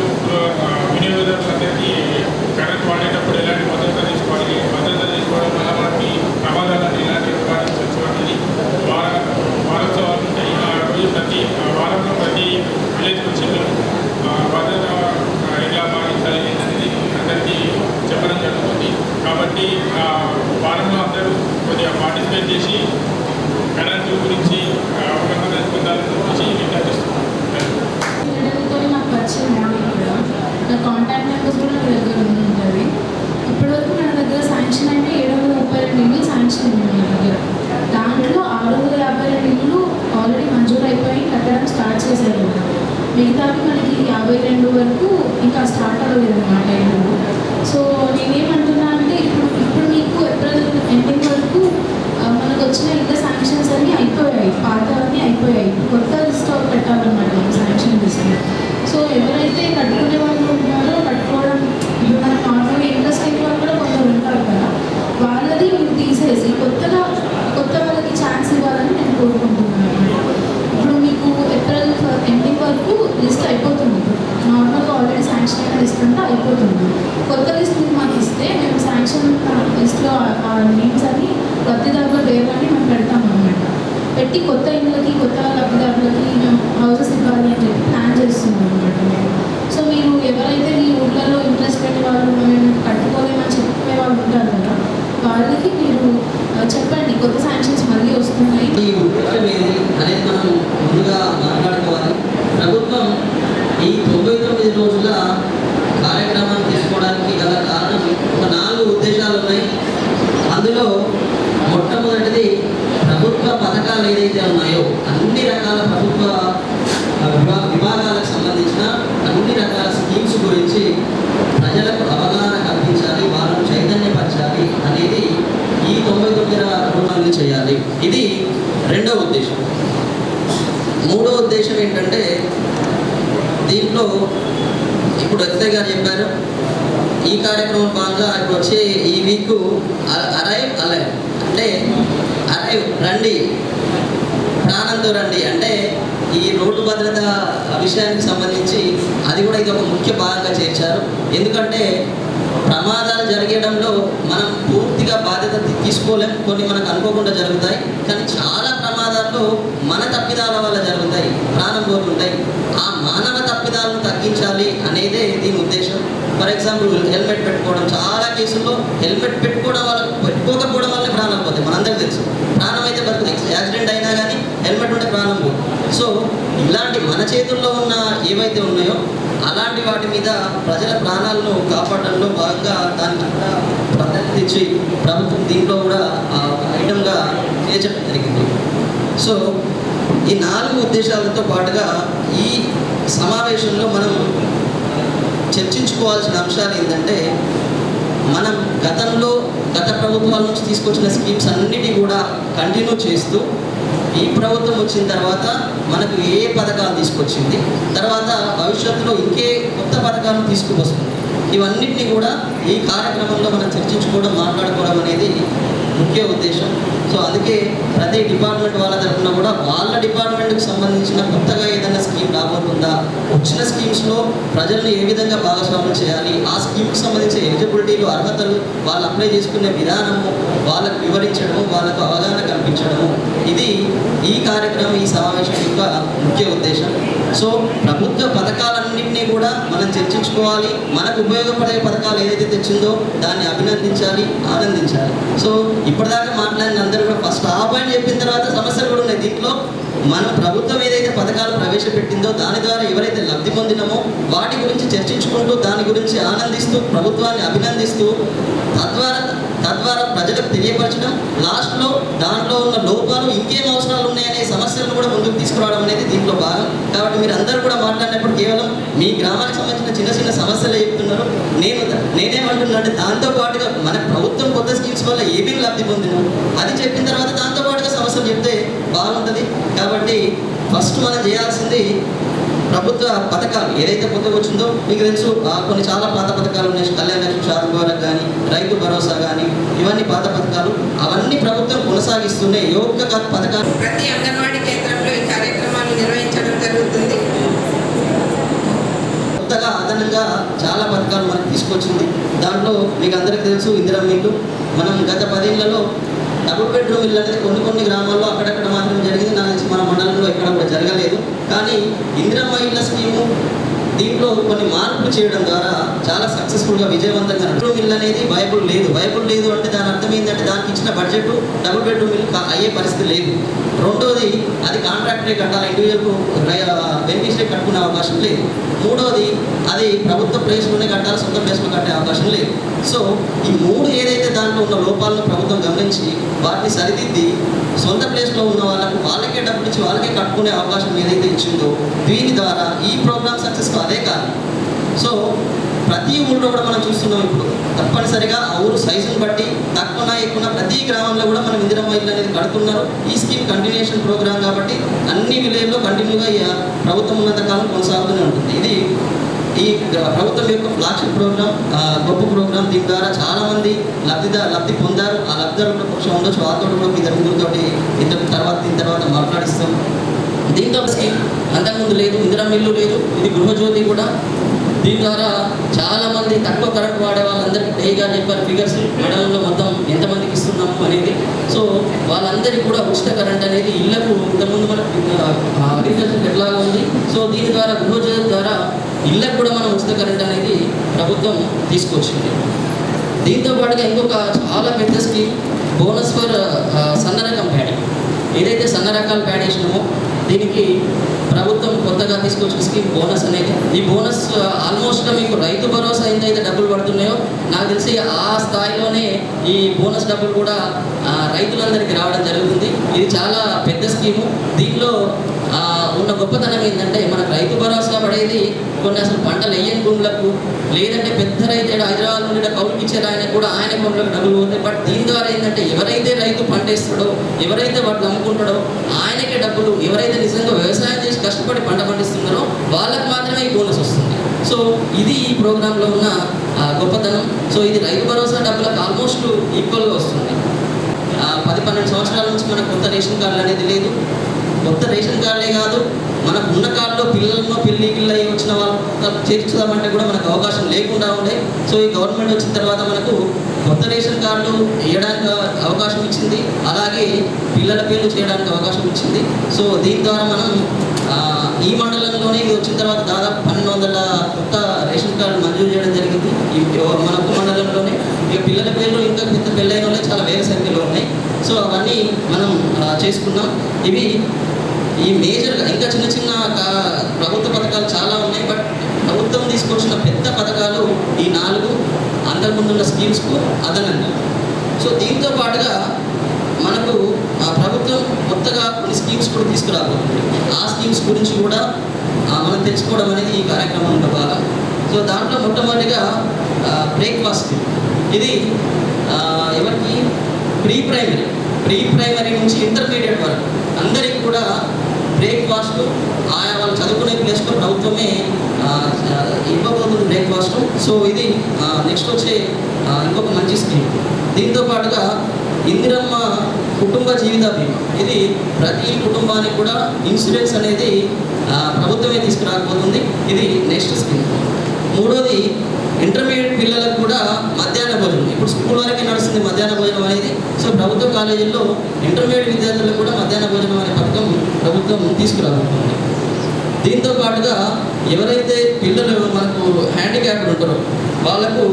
వినియోగదారులందరికీ కరెంట్ వాడేటప్పుడు ఎలాంటి భద్రత తీసుకోవాలి, భద్రత తీసుకోవడం వల్ల మనకి ప్రమాదాలను ఎలాంటి నివారించవచ్చు అనేది వారోత్సవాలు ఉంటాయి. ఆ రోజు ప్రతి వారంలో ప్రతి విలేజ్ నుంచి భద్రత ఎలా పాటించాలి అనేది అందరికీ చెప్పడం జరుగుతుంది. కాబట్టి ఆ వారంలో అందరూ కొద్దిగా పార్టిసిపేట్ చేసి కరెంటు గురించి అవగాహన పొందాలని చెప్పేసి విజ్ఞప్తిస్తున్నాం. నా కాంటాక్ట్ నెంబర్స్ కూడా నా దగ్గర ఉంటుంది. ఇప్పటివరకు మన దగ్గర శాంక్షన్ అంటే 732 ఇల్లు శాంక్షన్ ఉంది మన దగ్గర. దాంట్లో 652 ఇల్లు ఆల్రెడీ మంజూరు అయిపోయి కట్టడం స్టార్ట్ చేశారు. మిగతావి మనకి 52 వరకు ఇంకా స్టార్ట్ అవ్వలేదు అన్నమాట ఇల్లు. సో నేనేమంటున్నా అంటే ఇప్పుడు మీకు ఏప్రిల్ ఎండింగ్ వరకు మనకు వచ్చిన ఇళ్ళ శాంక్షన్స్ అన్నీ అయిపోయాయి, పాతవన్నీ అయిపోయాయి. కొత్త లిస్ట్ పెట్టాలన్నమాట శాంక్షన్ లిస్ట్. సో ఎవరైతే కట్టుకునే వాళ్ళు ఉంటారో కట్టుకోవడం, ఇప్పుడు మనకు నార్మల్గా ఇంట్రెస్ట్ అయిన వాళ్ళు కూడా కొందరు ఉంటారు కదా, వాళ్ళది మీరు తీసేసి కొత్త వాళ్ళకి ఛాన్స్ ఇవ్వాలని నేను కోరుకుంటున్నాను. ఇప్పుడు మీకు ఏప్రిల్ ఎండింగ్ వరకు లిస్ట్ అయిపోతుంది. నార్మల్గా ఆల్రెడీ శాంక్షన్ అయిన లిస్ట్ అంతా అయిపోతుంది. కొత్త లిస్ట్ మీరు మాకు ఇస్తే మేము శాంక్షన్ లిస్ట్లో ఆ నేమ్స్ అన్ని లబ్ధిదారుల పేర్లని మేము పెడతాం అన్నమాట. పెట్టి కొత్త ఇళ్ళకి కొత్త లబ్ధిదారులకి మేము హౌసెస్ ఇవ్వాలి అని చెప్పి ప్లాన్ చేస్తున్నాం అన్నమాట మేము. సో మీరు ఎవరైతే మీ ఊళ్ళలో ఇంట్రెస్ట్ పెట్టే వాళ్ళు మేము కట్టుకోలేమని చెప్పే వాళ్ళు ఉంటారు కదా, వాళ్ళకి మీరు చెప్పండి కొత్త శాంక్షన్స్ మళ్ళీ వస్తున్నాయి. ఈ ఉద్దేశం ఏది అనేది మనం ముందుగా మాట్లాడుకోవాలి. ప్రభుత్వం ఈ 99 రోజుల కార్యక్రమాన్ని తీసుకోవడానికి గల కారణం ఒక 4 ఉద్దేశాలు ఉన్నాయి. అందులో మొట్టమొదటిది ప్రభుత్వ పథకాలు ఏదైతే ఉన్నాయో అన్ని రకాల ప్రభుత్వ విభాగాలకు సంబంధించిన అన్ని రకాల స్కీమ్స్ గురించి ప్రజలకు అవగాహన కల్పించాలి, వాళ్ళను చైతన్యపరచాలి అనేది ఈ 99 రోజులు చేయాలి. ఇది రెండవ ఉద్దేశం. మూడో ఉద్దేశం ఏంటంటే దీంట్లో ఇప్పుడు ఎస్ఐ గారు చెప్పారు, ఈ కార్యక్రమం భాగంగా ఇప్పుడు వచ్చే ఈ వీక్ అరైవ్ అంటే అరైవ్ రండి, ప్రాణంతో రండి అంటే ఈ రోడ్డు భద్రత విషయానికి సంబంధించి అది కూడా ఇది ఒక ముఖ్య భాగంగా చేర్చారు. ఎందుకంటే ప్రమాదాలు జరిగేయడంలో మనం పూర్తిగా బాధ్యత తీసుకోలేం, కొన్ని మనకు అనుకోకుండా జరుగుతాయి. కానీ చాలా ప్రమాదాల్లో మన తప్పిదాల వల్ల జరుగుతాయి, ప్రాణం పోతుంటాయి. ఆ మానవ తప్పిదాలను తగ్గించాలి అనేదే దీని ఉద్దేశం. ఫర్ ఎగ్జాంపుల్ హెల్మెట్ పెట్టుకోవడం, చాలా కేసుల్లో హెల్మెట్ పెట్టుకోకపోవడం వల్ల ప్రాణాలు పోతాయి. మనందరికీ తెలుసు, ప్రాణం అయితే బతుకుతాయి, యాక్సిడెంట్ అయినా కానీ హెల్మెట్ ఉంటే ప్రాణం పోతుంది. సో ఇలాంటి మన చేతుల్లో ఉన్న ఏవైతే ఉన్నాయో అలాంటి వాటి మీద ప్రజల ప్రాణాలను కాపాడడంలో భాగంగా దానికి కూడా ప్రాధాన్యత ఇచ్చి ప్రభుత్వం దీంట్లో కూడా ఐటమ్గా చేర్చడం జరిగింది. సో ఈ 4 ఉద్దేశాలతో పాటుగా ఈ సమావేశంలో మనం చర్చించుకోవాల్సిన అంశాలు ఏంటంటే, మనం గత ప్రభుత్వాల నుంచి తీసుకొచ్చిన స్కీమ్స్ అన్నిటి కూడా కంటిన్యూ చేస్తూ ఈ ప్రభుత్వం వచ్చిన తర్వాత మనకు ఏ పథకాలు తీసుకొచ్చింది, తర్వాత భవిష్యత్తులో ఇంకే కొత్త పథకాలను తీసుకువస్తుంది, ఇవన్నిటిని కూడా ఈ కార్యక్రమంలో మనం చర్చించుకోవడం, మాట్లాడుకోవడం అనేది ముఖ్య ఉద్దేశం. సో అందుకే ప్రతి డిపార్ట్మెంట్ వాళ్ళ తరఫున కూడా వాళ్ళ డిపార్ట్మెంట్కి సంబంధించిన కొత్తగా ఏదైనా స్కీమ్ రాబోతుందా, వచ్చిన స్కీమ్స్లో ప్రజలను ఏ విధంగా భాగస్వామ్యం చేయాలి, ఆ స్కీమ్కి సంబంధించిన ఎలిజిబిలిటీలు, అర్హతలు, వాళ్ళు అప్లై చేసుకునే విధానము వాళ్ళకు వివరించడము, వాళ్ళకు అవగాహన కల్పించడము, ఇది ఈ కార్యక్రమం, ఈ సమావేశం యొక్క ముఖ్య ఉద్దేశం. సో ప్రభుత్వ పథకాలన్నింటినీ కూడా మనం చర్చించుకోవాలి. మనకు ఉపయోగపడే పథకాలు ఏదైతే తెచ్చిందో దాన్ని అభినందించాలి, ఆనందించాలి. సో ఇప్పటిదాకా మాట్లాడిన అందరూ కూడా ఫస్ట్ ఆ పాయింట్ చెప్పిన తర్వాత సమస్యలు కూడా ఉన్నాయి. దీంట్లో మనం ప్రభుత్వం ఏదైతే పథకాలు ప్రవేశపెట్టిందో దాని ద్వారా ఎవరైతే లబ్ధి పొందినామో వాటి గురించి చర్చించుకుంటూ, దాని గురించి ఆనందిస్తూ, ప్రభుత్వాన్ని అభినందిస్తూ, తద్వారా ప్రజలకు తెలియపరచడం, లాస్ట్లో దాంట్లో ఉన్న లోపాలు, ఇంకేం అవసరాలు ఉన్నాయనే సమస్యలను కూడా ముందుకు తీసుకురావడం అనేది దీంట్లో భాగం. కాబట్టి మీరు అందరూ కూడా మాట్లాడినప్పుడు కేవలం మీ గ్రామానికి సంబంధించిన చిన్న చిన్న సమస్యలే చెప్తున్నారు. నేనేమంటున్నా అంటే దాంతో పాటుగా మన ప్రభుత్వం కొత్త స్కీమ్స్ వల్ల ఏమేమి లబ్ధి పొందినాం అది చెప్పిన తర్వాత దాంతో పాటుగా సమస్యలు చెప్తే బాగుంటుంది. కాబట్టి ఫస్ట్ మనం చేయాల్సింది ప్రభుత్వ పథకాలు ఏదైతే కొత్తగా వచ్చిందో మీకు తెలుసు, కొన్ని చాలా పాత పథకాలు ఉన్నాయి. కళ్యాణ లక్ష్మి శాతగోరకు కానీ, రైతు భరోసా కానీ, ఇవన్నీ పాత పథకాలు, అవన్నీ ప్రభుత్వం కొనసాగిస్తున్నాయి. యోగ పథకాలు ప్రతి అంగన్వాడీ కేంద్రంలో ఈ కార్యక్రమాలు నిర్వహించడం జరుగుతుంది. కొత్తగా అదనంగా చాలా పథకాలు మనకు తీసుకొచ్చింది. దాంట్లో మీకు అందరికీ తెలుసు, ఇందిరమ్మ ఇల్లు. మనం గత 10 ఏళ్లలో డబుల్ బెడ్రూమ్ ఇల్లు అనేది కొన్ని గ్రామాల్లో అక్కడక్కడ మాత్రం జరిగింది. నాకు తెలిసి మన మండలంలో ఎక్కడ కూడా జరగలేదు. కానీ ఇందిరమ్మ ఇళ్ళ స్కీము దీంట్లో కొన్ని మార్పులు చేయడం ద్వారా చాలా సక్సెస్ఫుల్గా, విజయవంతంగా బెడ్రూమ్ ఇల్లు అనేది వైబుల్ లేదు అంటే దాని అర్థం ఏంటంటే దానికి ఇచ్చిన బడ్జెట్ డబుల్ బెడ్రూమ్ ఇల్లు అయ్యే పరిస్థితి లేదు. రెండోది, అది కాంట్రాక్టరే కట్టాలి, ఇండివిజువల్కు బెనిఫిషరీ కట్టుకునే అవకాశం లేదు. మూడోది, అది ప్రభుత్వ ప్లేస్లోనే కట్టాలి, సొంత ప్లేస్లో కట్టే అవకాశం లేదు. సో ఈ 3 ఏదైతే దాంట్లో ఉన్న లోపాలను ప్రభుత్వం గమనించి వాటిని సరిదిద్ది సొంత ప్లేస్లో ఉన్న వాళ్ళకే డబ్బులు ఇచ్చి వాళ్ళకే కట్టుకునే అవకాశం ఏదైతే ఇచ్చిందో దీని ద్వారా ఈ ప్రోగ్రామ్ సక్సెస్ అదే కాదు. సో ప్రతి ఊళ్ళో కూడా మనం చూస్తున్నాం. ఇప్పుడు తప్పనిసరిగా ఆ ఊరు సైజును బట్టి తక్కువ ఎక్కువ ప్రతి గ్రామంలో కూడా మనం ఇందిరమ్మ ఇల్లు అనేది కడుతున్నారు. ఈ స్కీమ్ కంటిన్యూషన్ ప్రోగ్రామ్ కాబట్టి అన్ని విలేజ్లో కంటిన్యూగా ప్రభుత్వం ఉన్నంత కాలం కొనసాగుతూనే ఉంటుంది. ఇది ఈ ప్రభుత్వం యొక్క ఫ్లాగ్షిప్ ప్రోగ్రామ్, గొప్ప ప్రోగ్రామ్. దీని ద్వారా చాలామంది లబ్ధి పొందారు. ఆ లబ్ధిదారులు కొంచెం ఉండొచ్చు, వాళ్ళతో కూడా మీ దగ్గరతోటి దీని తర్వాత మాట్లాడిస్తాం. దీంతో స్కీమ్ అంతకుముందు లేదు, ఇందిరమ్మ ఇల్లు లేదు, ఇది గృహజ్యోతి కూడా. దీని ద్వారా చాలామంది తక్కువ కరెంట్ వాడే వాళ్ళందరికీ డేగా చెప్పారు ఫిగర్స్, మండలంలో మొత్తం ఎంతమందికి ఇస్తున్నాము అనేది. సో వాళ్ళందరికీ కూడా ఉచిత కరెంట్ అనేది ఇళ్లకు ఇంతకుముందు మనకు అగ్రికల్చర్ ఎట్లాగా ఉంది. సో దీని ద్వారా గృహజ్యోతి ద్వారా ఇళ్ళకు కూడా మనం ఉచిత కరెంట్ అనేది ప్రభుత్వం తీసుకొచ్చింది. దీంతో పాటుగా ఇంకొక చాలా పెద్ద స్కీమ్ బోనస్ ఫర్ సన్న రకం ప్యాడీ. ఏదైతే సన్న రకాల ప్యాడీ వేసినామో దీనికి ప్రభుత్వం కొత్తగా తీసుకొచ్చిన స్కీమ్ బోనస్ అనేది. ఈ బోనస్ ఆల్మోస్ట్గా మీకు రైతు భరోసా ఎంతైతే డబ్బులు పడుతున్నాయో నాకు తెలిసి ఆ స్థాయిలోనే ఈ బోనస్ డబ్బులు కూడా రైతులందరికీ రావడం జరుగుతుంది. ఇది చాలా పెద్ద స్కీము. దీంట్లో ఉన్న గొప్పతనం ఏంటంటే మనకు రైతు భరోసా పడేది కొన్ని అసలు పంటలు వేయని భూములకు, లేదంటే పెద్ద రైతు హైదరాబాద్ నుండి కౌలుకి ఇచ్చారు ఆయన కూడా ఆయన భూములకు డబ్బులు పోతాయి. బట్ దీని ద్వారా ఏంటంటే ఎవరైతే రైతు పంట వేస్తాడో, ఎవరైతే వాటిని అమ్ముకుంటాడో ఆయనకే డబ్బులు, ఎవరైతే నిజంగా వ్యవసాయం చేసి కష్టపడి పంట పండిస్తున్నారో వాళ్ళకు మాత్రమే ఈ బోనస్ వస్తుంది. సో ఇది ఈ ప్రోగ్రాంలో ఉన్న గొప్పతనం. సో ఇది రైతు భరోసా డబ్బులకు ఆల్మోస్ట్ ఈక్వల్గా వస్తుంది. 10-12 సంవత్సరాల నుంచి మనకు కొత్త రేషన్ కార్డులు అనేది లేదు. కొత్త రేషన్ కార్డులే కాదు, మనకు ఉన్న కార్డులో పిల్లలను పెళ్ళిళ్ళు అయ్యి వచ్చిన వాళ్ళు చేర్చుదామంటే కూడా మనకు అవకాశం లేకుండా ఉండే. సో ఈ గవర్నమెంట్ వచ్చిన తర్వాత మనకు కొత్త రేషన్ కార్డులు వేయడానికి అవకాశం ఇచ్చింది, అలాగే పిల్లల పేర్లు చేయడానికి అవకాశం ఇచ్చింది. సో దీని ద్వారా మనం ఈ మండలంలోనే ఇది వచ్చిన తర్వాత దాదాపు 1200 కొత్త రేషన్ కార్డు మంజూరు చేయడం జరిగింది మన మండలంలోనే. ఇక పిల్లల పేర్లు ఇంకా పెద్ద పెళ్ళైన వాళ్ళే చాలా వేల సంఖ్యలో ఉన్నాయి. సో అవన్నీ మనం చేసుకున్నాం. ఇవి ఈ మేజర్గా ఇంకా చిన్న చిన్న ప్రభుత్వ పథకాలు చాలా ఉన్నాయి. బట్ ప్రభుత్వం తీసుకొచ్చిన పెద్ద పథకాలు ఈ 4 అంతకుముందున్న స్కీమ్స్కు అదనంగా. సో దీంతో పాటుగా మనకు ప్రభుత్వం కొత్తగా కొన్ని స్కీమ్స్ కూడా తీసుకురాబోతుంది. ఆ స్కీమ్స్ గురించి కూడా మనం తెలుసుకోవడం అనేది ఈ కార్యక్రమంలో భాగం. సో దాంట్లో మొట్టమొదటిగా బ్రేక్ఫాస్ట్. ఇది ఎవరికి ప్రీ ప్రైమరీ నుంచి ఇంటర్మీడియట్ వరకు అందరికీ కూడా బ్రేక్ఫాస్ట్ ఆయా వాళ్ళు చదువుకునే ప్లేస్లో ప్రభుత్వమే ఇవ్వబోతుంది బ్రేక్ఫాస్ట్. సో ఇది నెక్స్ట్ వచ్చే ఇంకొక మంచి స్కీమ్. దీంతో పాటుగా ఇందిరమ్మ కుటుంబ జీవిత బీమా, ఇది ప్రతి కుటుంబానికి కూడా ఇన్సూరెన్స్ అనేది ప్రభుత్వమే తీసుకురాకపోతుంది. ఇది నెక్స్ట్ స్కీమ్. మూడోది ఇంటర్మీడియట్ పిల్లలకు కూడా మధ్యాహ్న భోజనం. ఇప్పుడు స్కూల్ వరకే నడుస్తుంది మధ్యాహ్న భోజనం అనేది. సో ప్రభుత్వ కాలేజీల్లో ఇంటర్మీడియట్ విద్యార్థులకు కూడా మధ్యాహ్న భోజనం అనే పథకం ప్రభుత్వం తీసుకురాబోతుంది. దీంతో పాటుగా ఎవరైతే పిల్లలు మనకు హ్యాండిక్యాప్డ్ ఉంటారో వాళ్ళకు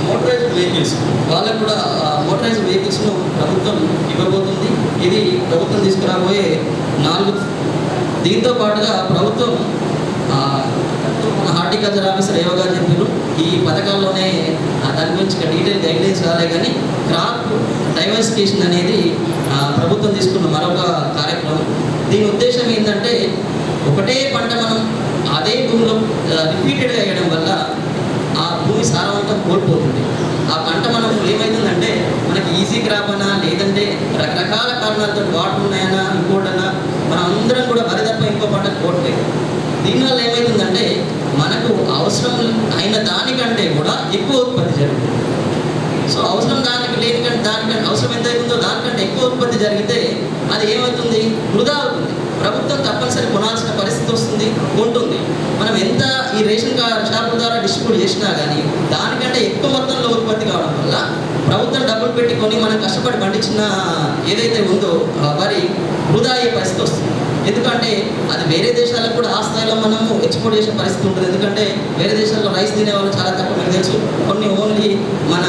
మోటరైజ్డ్ వెహికల్స్, వాళ్ళకు కూడా మోటరైజ్డ్ వెహికల్స్ను ప్రభుత్వం ఇవ్వబోతుంది. ఇది ప్రభుత్వం తీసుకురాబోయే 4. దీంతో పాటుగా ప్రభుత్వం మన హార్టికల్చర్ ఆఫీసర్ ఏవోగా చెప్పారు ఈ పథకాల్లోనే దాని గురించి డీటెయిల్ గైడ్లైన్స్ రాలే, కానీ క్రాప్ డైవర్సిఫికేషన్ అనేది ప్రభుత్వం తీసుకున్న మరొక కార్యక్రమం. దీని ఉద్దేశం ఏంటంటే ఒకటే పంట మనం అదే భూమిలో రిపీటెడ్గా వేయడం వల్ల ఆ భూమి సారవంతం కోల్పోతుంది. ఆ పంట మనం ఏమవుతుందంటే మనకి ఈజీ క్రాప్ అనా లేదంటే రకరకాల కారణాలతో వాటర్ ఉన్నాయన్నా ఇంకోటన్నా మనం అందరం కూడా వరి తప్ప ఇంకో పంట కోట్లేదు. దీనివల్ల ఏమవుతుందంటే మనకు అవసరం అయిన దానికంటే కూడా ఎక్కువ ఉత్పత్తి జరుగుతుంది. సో అవసరం దానికంటే అవసరం ఎంత అవుతుందో దానికంటే ఎక్కువ ఉత్పత్తి జరిగితే అది ఏమవుతుంది, వృధా అవుతుంది. ప్రభుత్వం తప్పనిసరి కొనాల్సిన పరిస్థితి వస్తుంది, ఉంటుంది. మనం ఎంత ఈ రేషన్ షాపుల ద్వారా డిస్ట్రిబ్యూట్ చేసినా కానీ దానికంటే ఎక్కువ మొత్తంలో ఉత్పత్తి కావడం వల్ల ప్రభుత్వం డబ్బులు పెట్టుకొని మనం కష్టపడి పండించిన ఏదైతే ఉందో వరి వృధా అయ్యే పరిస్థితి వస్తుంది. ఎందుకంటే అది వేరే దేశాలకు కూడా ఆ స్థాయిలో మనము ఎక్స్పోర్ట్ చేసే పరిస్థితి ఉంటుంది. ఎందుకంటే వేరే దేశాల్లో రైస్ తినే వాళ్ళు చాలా తక్కువ, మీకు తెలుసు. కొన్ని ఓన్లీ మన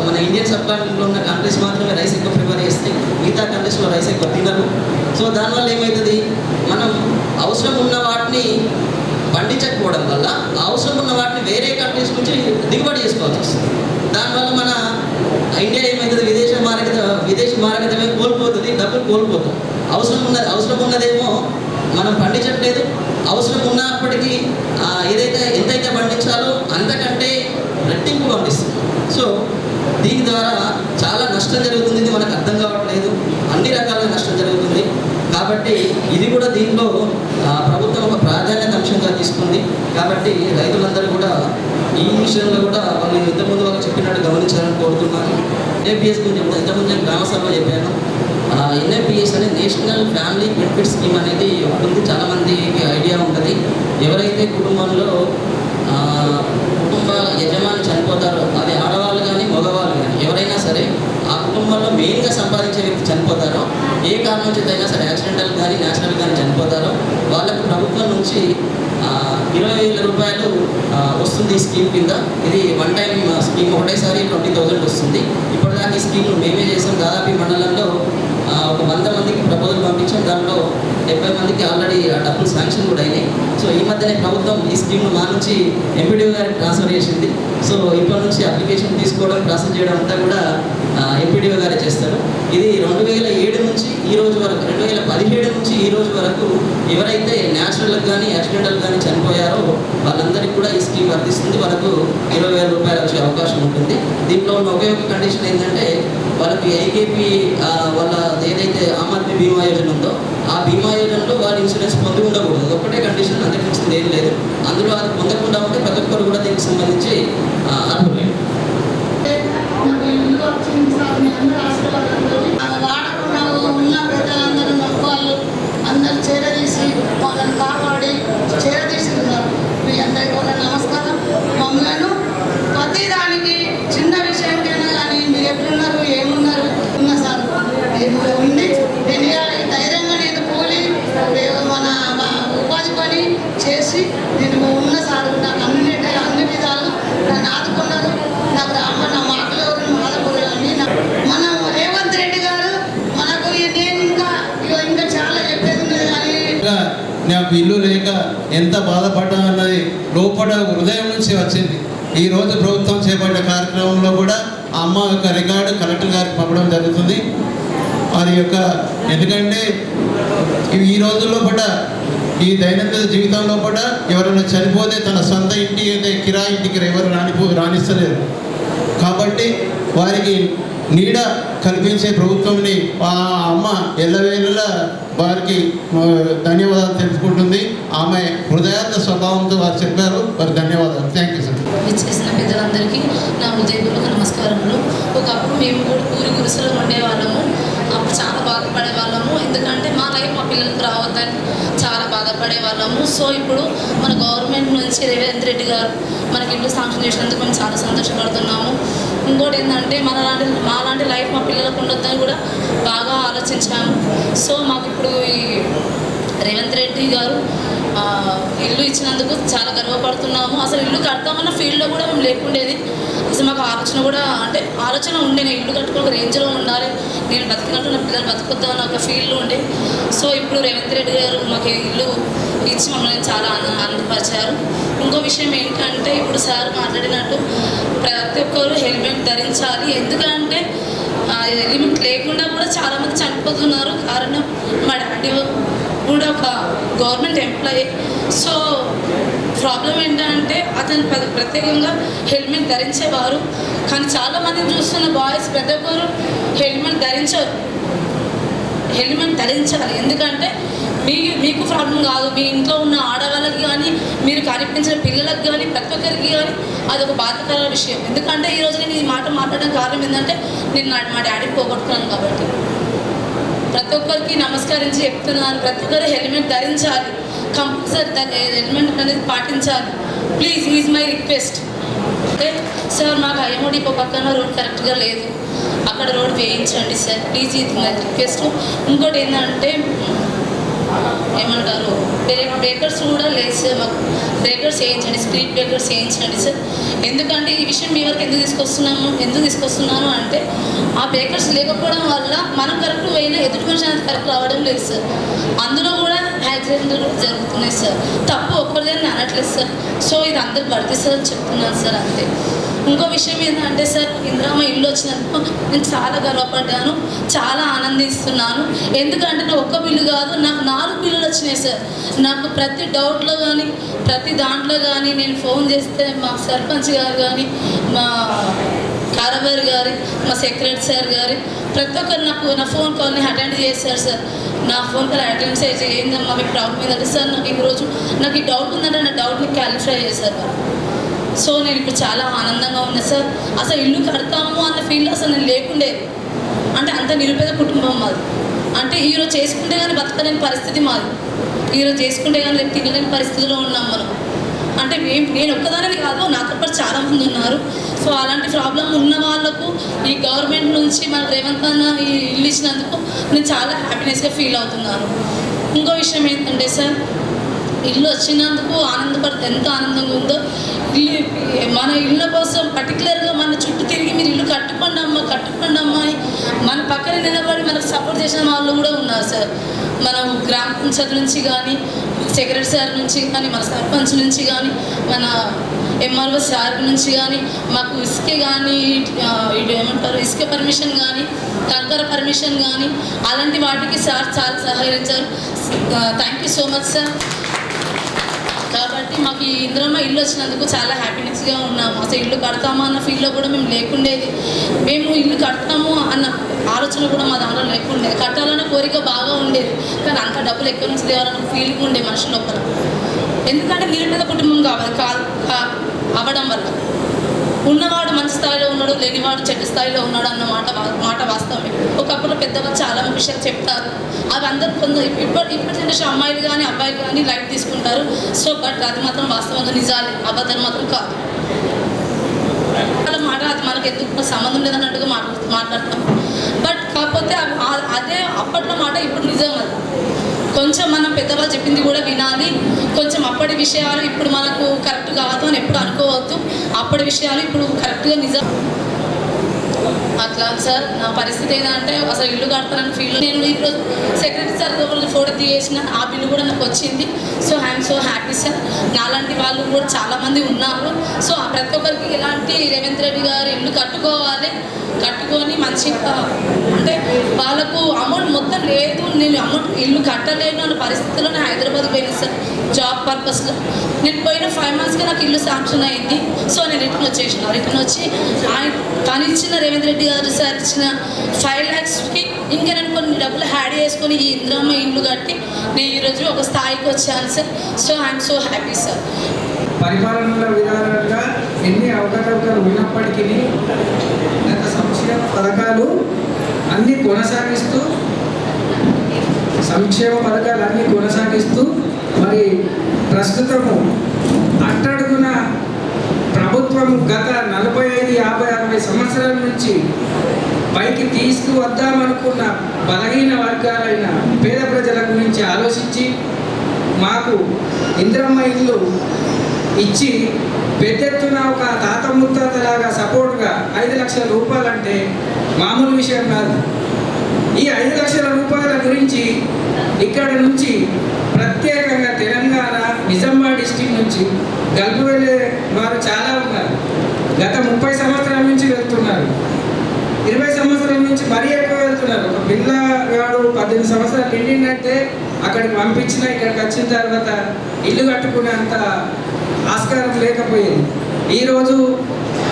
మన ఇండియన్ సబ్ కాంటినెంట్లో ఉన్న కంట్రీస్ మాత్రమే రైస్ ఎక్కువ ప్రిఫర్ చేస్తాయి, మిగతా కంట్రీస్లో రైస్ ఎక్కువ తినరు. సో దానివల్ల ఏమవుతుంది, మనం అవసరం ఉన్న వాటిని పండించకపోవడం వల్ల అవసరం ఉన్న వాటిని వేరే కంట్రీస్ నుంచి దిగుబడి చేసుకోవాల్సి వస్తుంది. దానివల్ల మన ఇండియా ఏమవుతుంది, విదేశీ మార్కెటమే కోల్పోతుంది, డబ్బులు కోల్పోతుంది. అవసరం ఉన్నదేమో మనం పండించట్లేదు, అవసరం ఉన్నప్పటికీ ఎంతైతే పండించాలో అంతకంటే రెట్టింపు పండిస్తుంది. సో దీని ద్వారా చాలా నష్టం జరుగుతుంది. ఇది మనకు అర్థం కావట్లేదు, అన్ని రకాల నష్టం జరుగుతుంది. కాబట్టి ఇది కూడా దీంట్లో ప్రభుత్వం ఒక ప్రాధాన్యత అంశంగా తీసుకుంది. కాబట్టి రైతులందరూ కూడా ఈ విషయంలో కూడా వాళ్ళు ఇంతకుముందు వాళ్ళు చెప్పినట్టు గమనించాలని కోరుతున్నాను. NFBS గురించి ఇంతకుముందు నేను గ్రామసభలో చెప్పాను. NFBS అనే నేషనల్ ఫ్యామిలీ బెనిఫిట్ స్కీమ్ అనేది ఉంటుంది. చాలామందికి ఐడియా ఉంటుంది. ఎవరైతే కుటుంబంలో కుటుంబ యజమాని చనిపోతారో, అది ఆడవాళ్ళు కానీ మగవాళ్ళు కానీ ఎవరైనా సరే, ఆ కుటుంబంలో మెయిన్గా సంపాదించే వ్యక్తి చనిపోతారో, ఏ కారణం చేతైనా సరే యాక్సిడెంటల్ కానీ నేషనల్ కానీ చనిపోతారో వాళ్ళకు ప్రభుత్వం నుంచి 20,000 రూపాయలు వస్తుంది ఈ స్కీమ్ కింద. ఇది వన్ టైం స్కీమ్, ఒకటేసారి 20,000 వస్తుంది. ఇప్పటిదాకా ఈ స్కీమ్ మేమే చేసాం. దాదాపు ఈ మండలంలో ఒక 100 మందికి ప్రపోజల్ పంపించాం. దాంట్లో 70 మందికి ఆల్రెడీ డబ్బులు శాంక్షన్ కూడా అయినాయి. సో ఈ మధ్యనే ప్రభుత్వం ఈ స్కీమ్ను మా నుంచి ఎంపీడీఓ గారికి ట్రాన్స్ఫర్ చేసింది. సో ఇప్పటి నుంచి అప్లికేషన్ తీసుకోవడం, ప్రాసెస్ చేయడం అంతా కూడా ఎంపీడీఓ గారే చేస్తారు. ఇది 2007 నుంచి ఈ రోజు వరకు, 2017 నుంచి ఈ రోజు వరకు ఎవరైతే న్యాచురల్కి కానీ యాక్సిడెంటల్ కానీ చనిపోయారో వాళ్ళందరికీ కూడా ఈ స్కీమ్ వర్తిస్తుంది. వాళ్ళకు 20,000 రూపాయలు వచ్చే అవకాశం ఉంటుంది. దీంట్లో ఉన్న ఒకే ఒక కండిషన్ ఏంటంటే వాళ్ళకి ఐకేపీ వాళ్ళ ఏదైతే ఆమ్ ఆద్మీ బీమా యోజన ఉందో ఆ బీమా యోజనలో వాళ్ళు ఇన్సూరెన్స్ పొంది ఉండకూడదు. ఒక్కటే కండిషన్, అంతకు మించింది ఏం లేదు. అందులో అది పొందకుండా ఉంటే ప్రతి ఒక్కరు కూడా దీనికి సంబంధించి అర్హులే. వాడకుండా ఉన్న ప్రజలందరూ వాళ్ళు నాకు ఇల్లు లేక ఎంత బాధపడ్డా అన్నది లోపల హృదయం నుంచి వచ్చింది. ఈరోజు ప్రభుత్వం చేపట్టిన కార్యక్రమంలో కూడా ఆ అమ్మ యొక్క రికార్డు కలెక్టర్ గారికి పంపడం జరుగుతుంది. అది యొక్క ఎందుకంటే ఈ రోజుల్లో పట ఈ దైనందిన జీవితంలో కూడా ఎవరైనా చనిపోతే తన సొంత ఇంటికి అయితే కిరాయి ఇంటికి ఎవరు రాణిస్తలేరు. కాబట్టి వారికి నీడ కల్పించే ప్రభుత్వంని ఆ అమ్మ ఎల్లవేళలా వారికి ధన్యవాదాలు తెలుసుకుంటుంది. ఆమె హృదయార్థ స్వభావంతో వారు చెప్పారు. వారికి ధన్యవాదాలు. Thank you sir. ఇచ్చేసిన పెద్దలందరికీ నా హృదయపూర్వక నమస్కారములు. ఒకప్పుడు మేము కూడా ఊరి గుడిసెలో ఉండేవాళ్ళము. అప్పుడు చాలా బాధపడే వాళ్ళము. ఎందుకంటే మా లైఫ్ మా పిల్లలకు రావద్దని చాలా బాధపడే వాళ్ళము. సో ఇప్పుడు మన గవర్నమెంట్ నుంచి రేవంత్ రెడ్డి గారు మనకి ఇల్లు శాంక్షన్ చేసినందుకు మేము చాలా సంతోషపడుతున్నాము. ఇంకోటి ఏంటంటే మాలాంటి లైఫ్ మా పిల్లలకు ఉండొద్దని కూడా బాగా ఆలోచించాము. సో మాకు ఇప్పుడు ఈ రేవంత్ రెడ్డి గారు ఇల్లు ఇచ్చినందుకు చాలా గర్వపడుతున్నాము. అసలు ఇల్లు కడతామన్న ఫీల్డ్లో కూడా మేము లేకుండేది. అసలు మాకు ఆలోచన కూడా అంటే ఆలోచన ఉండే నేను ఇల్లు కట్టుకుని రేంజ్లో ఉండాలి, నేను బతికినట్టు నా పిల్లలు బతుకుద్దాం అన్న ఒక ఫీల్డ్లో ఉండే. సో ఇప్పుడు రేవంత్ రెడ్డి గారు మాకు ఇల్లు ఇచ్చి మమ్మల్ని చాలా ఆనందపరిచారు. ఇంకో విషయం ఏంటంటే ఇప్పుడు సార్ మాట్లాడినట్టు ప్రతి ఒక్కరు హెల్మెట్ ధరించాలి. ఎందుకంటే హెల్మెట్ లేకుండా కూడా చాలామంది చనిపోతున్నారు. కారణం మా డాడీ కూడా ఒక గవర్నమెంట్ ఎంప్లాయీ. సో ప్రాబ్లం ఏంటంటే అతను ప్రత్యేకంగా హెల్మెట్ ధరించేవారు. కానీ చాలామందిని చూస్తున్న బాయ్స్ ప్రతి ఒక్కరు హెల్మెట్ ధరించారు. హెల్మెట్ ధరించాలి. ఎందుకంటే మీకు ప్రాబ్లం కాదు, మీ ఇంట్లో ఉన్న ఆడవాళ్ళకి కానీ మీరు కనిపించిన పిల్లలకు కానీ ప్రతి ఒక్కరికి కానీ అదొక బాధకర విషయం. ఎందుకంటే ఈరోజు నేను ఈ మాట మాట్లాడడం కారణం ఏంటంటే నేను మా డాడీని పోగొట్టుకున్నాను. కాబట్టి ప్రతి ఒక్కరికి నమస్కరించి చెప్తున్నాను, ప్రతి ఒక్కరు హెల్మెట్ ధరించాలి. కంపల్సరీ హెల్మెట్ అనేది పాటించాలి. Please is my request. Okay sir, మాకు ఐఎంఓ డిపో పక్కన రోడ్ కరెక్ట్గా లేదు, అక్కడ రోడ్ వేయించండి సార్ ప్లీజ్, ఇది మై రిక్వెస్ట్. ఇంకోటి ఏంటంటే ఏమంటారు బ్రేకర్స్ కూడా లేదు సార్, మాకు బ్రేకర్స్ వేయించండి, స్పీడ్ బ్రేకర్స్ వేయించండి సార్. ఎందుకంటే ఈ విషయం మీ వరకు ఎందుకు తీసుకొస్తున్నాను అంటే ఆ బ్రేకర్స్ లేకపోవడం వల్ల మనం కరెక్ట్ పోయినా ఎదుటి మనిషి అనేది కరెక్ట్ రావడం లేదు సార్. అందులో కూడా యాక్సిడెంట్లు కూడా జరుగుతున్నాయి సారు. తప్పు ఒక్కరిదని అనట్లేదు సార్. సో ఇది అందరు పడితే సార్ చెప్తున్నాను సార్ అంతే. ఇంకో విషయం ఏంటంటే సార్, ఇందిరమ్మ ఇల్లు వచ్చినందుకు నేను చాలా గర్వపడ్డాను, చాలా ఆనందిస్తున్నాను. ఎందుకంటే నా ఒక్క బిల్లు కాదు, నాకు 4 బిల్లులు వచ్చినాయి సార్. నాకు ప్రతి డౌట్లో కానీ ప్రతి దాంట్లో కానీ నేను ఫోన్ చేస్తే మా సర్పంచ్ గారు కానీ మా కారబారి గారి మా సెక్రటరీ సార్ గారి ప్రతి ఒక్కరు నా ఫోన్ కాల్ని అటెండ్ చేశారు సార్. నా ఫోన్ కాల్ అటెండ్ చేసి ఏందమ్మా మీ ప్రాబ్లం ఏంటంటే సార్ నాకు ఈరోజు నాకు ఈ డౌట్ ఉందంటే నా డౌట్ని క్లారిఫై చేశారు వారు. సో నేను ఇప్పుడు చాలా ఆనందంగా ఉన్నా సార్. అసలు ఇల్లు కడతాము అన్న ఫీల్ అసలు నేను లేకుండేది. అంటే అంత నిరుపేద కుటుంబం మాది. అంటే ఈరోజు చేసుకుంటే కానీ బతకలేని పరిస్థితి మాది. ఈరోజు చేసుకుంటే కానీ రేపు తినలేని పరిస్థితిలో ఉన్నాం మనం. అంటే నేను ఒక్కదానిని కాదు, నాతో పాటు చాలామంది ఉన్నారు. సో అలాంటి ప్రాబ్లం ఉన్న వాళ్ళకు ఈ గవర్నమెంట్ నుంచి మన రేవంత్ అన్న ఈ ఇల్లు ఇచ్చినందుకు నేను చాలా హ్యాపీనెస్గా ఫీల్ అవుతున్నాను. ఇంకో విషయం ఏంటంటే సార్, ఇల్లు వచ్చినందుకు ఆనందపడితే ఎంత ఆనందంగా ఉందో, మన ఇళ్ళ కోసం పర్టికులర్గా మన చుట్టూ తిరిగి మీరు ఇల్లు కట్టుకోండి అమ్మ అని మన పక్కన నిలబడి మనకు సపోర్ట్ చేసిన వాళ్ళు కూడా ఉన్నారు సార్. మనం గ్రామ పంచాయతీ నుంచి కానీ సెక్రటరీ సార్ నుంచి కానీ మన సర్పంచ్ నుంచి కానీ మన ఎంఆర్ఓ సార్ నుంచి కానీ మాకు ఇసుక కానీ ఏమంటారు ఇసుక పర్మిషన్ కానీ కంకర పర్మిషన్ కానీ అలాంటి వాటికి సార్ చాలా సహకరించారు. Thank you so much sir. కాబట్టి మాకు ఈ ఇందిరమ్మ ఇల్లు వచ్చినందుకు చాలా హ్యాపీనెస్గా ఉన్నాము. అసలు ఇల్లు కడతాము అన్న ఫీల్డ్లో కూడా మేము లేకుండేది. మేము ఇల్లు కడతాము అన్న ఆలోచన కూడా మా దాంట్లో లేకుండేది. కట్టాలన్న కోరిక బాగా ఉండేది, కానీ అంత డబ్బులు ఎక్కడి నుంచి తేవాలన్న ఫీలింగ్ ఉండే మనుషుల లోపల. ఎందుకంటే నిరుపేద కుటుంబం అవ్వడం వల్ల ఉన్నవాడు మంచి స్థాయిలో ఉన్నాడు, లేనివాడు చెడ్డ స్థాయిలో ఉన్నాడు అన్న మాట వాస్తవమే. ఒకప్పుడు పెద్దవాళ్ళు చాలా విషయాలు చెప్తారు, అవి అందరూ కొందరు ఇప్పటి జనరేషన్ అమ్మాయిలు కానీ అబ్బాయిలు కానీ లైట్ తీసుకుంటారు. సో బట్ అది మాత్రం వాస్తవంగా నిజాలే, అబద్ధాలు మాత్రం కాదు. వాళ్ళ మాట అది మనకు ఎందుకు సంబంధం లేదన్నట్టుగా మాట్లాడతాం. బట్ కాకపోతే అదే అప్పట్లో మాట ఇప్పుడు నిజం. అది కొంచెం మనం పెద్దవాళ్ళు చెప్పింది కూడా వినాలి. కొంచెం అప్పటి విషయాలు ఇప్పుడు మనకు కరెక్ట్ కాదు అని ఎప్పుడు అనుకోవద్దు. అప్పటి విషయాలు ఇప్పుడు కరెక్ట్గా నిజం. అట్లా సార్ నా పరిస్థితి ఏంటంటే అసలు ఇల్లు కడతానని ఫీల్. నేను ఈరోజు సెక్రటరీ సార్ ఫోటో తీసేసిన ఆ బిల్లు కూడా నాకు వచ్చింది. So I'm so happy sir. నాలాంటి వాళ్ళు కూడా చాలామంది ఉన్నారు. సో ప్రతి ఒక్కరికి ఇలాంటి రేవంత్ రెడ్డి గారు ఇల్లు కట్టుకొని మంచిగా అంటే వాళ్ళకు అమౌంట్ మొత్తం లేదు, నేను అమౌంట్ ఇల్లు కట్టలేను అన్న పరిస్థితిలో నేను హైదరాబాద్ పోయినా సార్ జాబ్ పర్పస్లో. నేను పోయిన 5 monthsకి నాకు ఇల్లు శాంక్షన్ అయింది. సో నేను రిటర్న్ వచ్చి తను ఇచ్చిన రేవంత్ రెడ్డి గారు సార్ ఇచ్చిన 5 lakhsకి ఇంకా నేను కొన్ని డబ్బులు యాడ్ చేసుకొని ఈ ఇందిరమ్మ ఇల్లు కట్టి నేను ఈరోజు ఒక స్థాయికి వచ్చాను sir. So I'm so happy sir. పరిపాలనల విధానాలుగా ఎన్ని అవకతవకలు ఉన్నప్పటికీ గత సంక్షేమ పథకాలు అన్నీ కొనసాగిస్తూ మరి ప్రస్తుతము అట్టడుగున ప్రభుత్వము గత 45, 50, 60 సంవత్సరాల నుంచి పైకి తీసుకువద్దామనుకున్న బలహీన వర్గాలైన పేద ప్రజల గురించి ఆలోచించి మాకు ఇందిరమ్మ ఇల్లు ఇచ్చి పెద్ద ఎత్తున ఒక తాత ముత్తాతలాగా సపోర్ట్గా 5 లక్షల రూపాయలు అంటే మామూలు విషయం కాదు. ఈ 5 లక్షల రూపాయల గురించి ఇక్కడ నుంచి ప్రత్యేకంగా తెలంగాణ నిజామాబాద్ డిస్టిక్ నుంచి గల్పు వెళ్ళే వారు చాలా ఉన్నారు. గత 30 సంవత్సరాల నుంచి వెళ్తున్నారు, 20 సంవత్సరాల నుంచి మరీ ఎక్కువ వెళ్తున్నారు. ఒక పిల్లగాడు 18 సంవత్సరాలు నిండిందంటే అక్కడికి పంపించిన ఇక్కడికి వచ్చిన తర్వాత ఇల్లు కట్టుకునేంత ఆస్కారం లేకపోయింది. ఈరోజు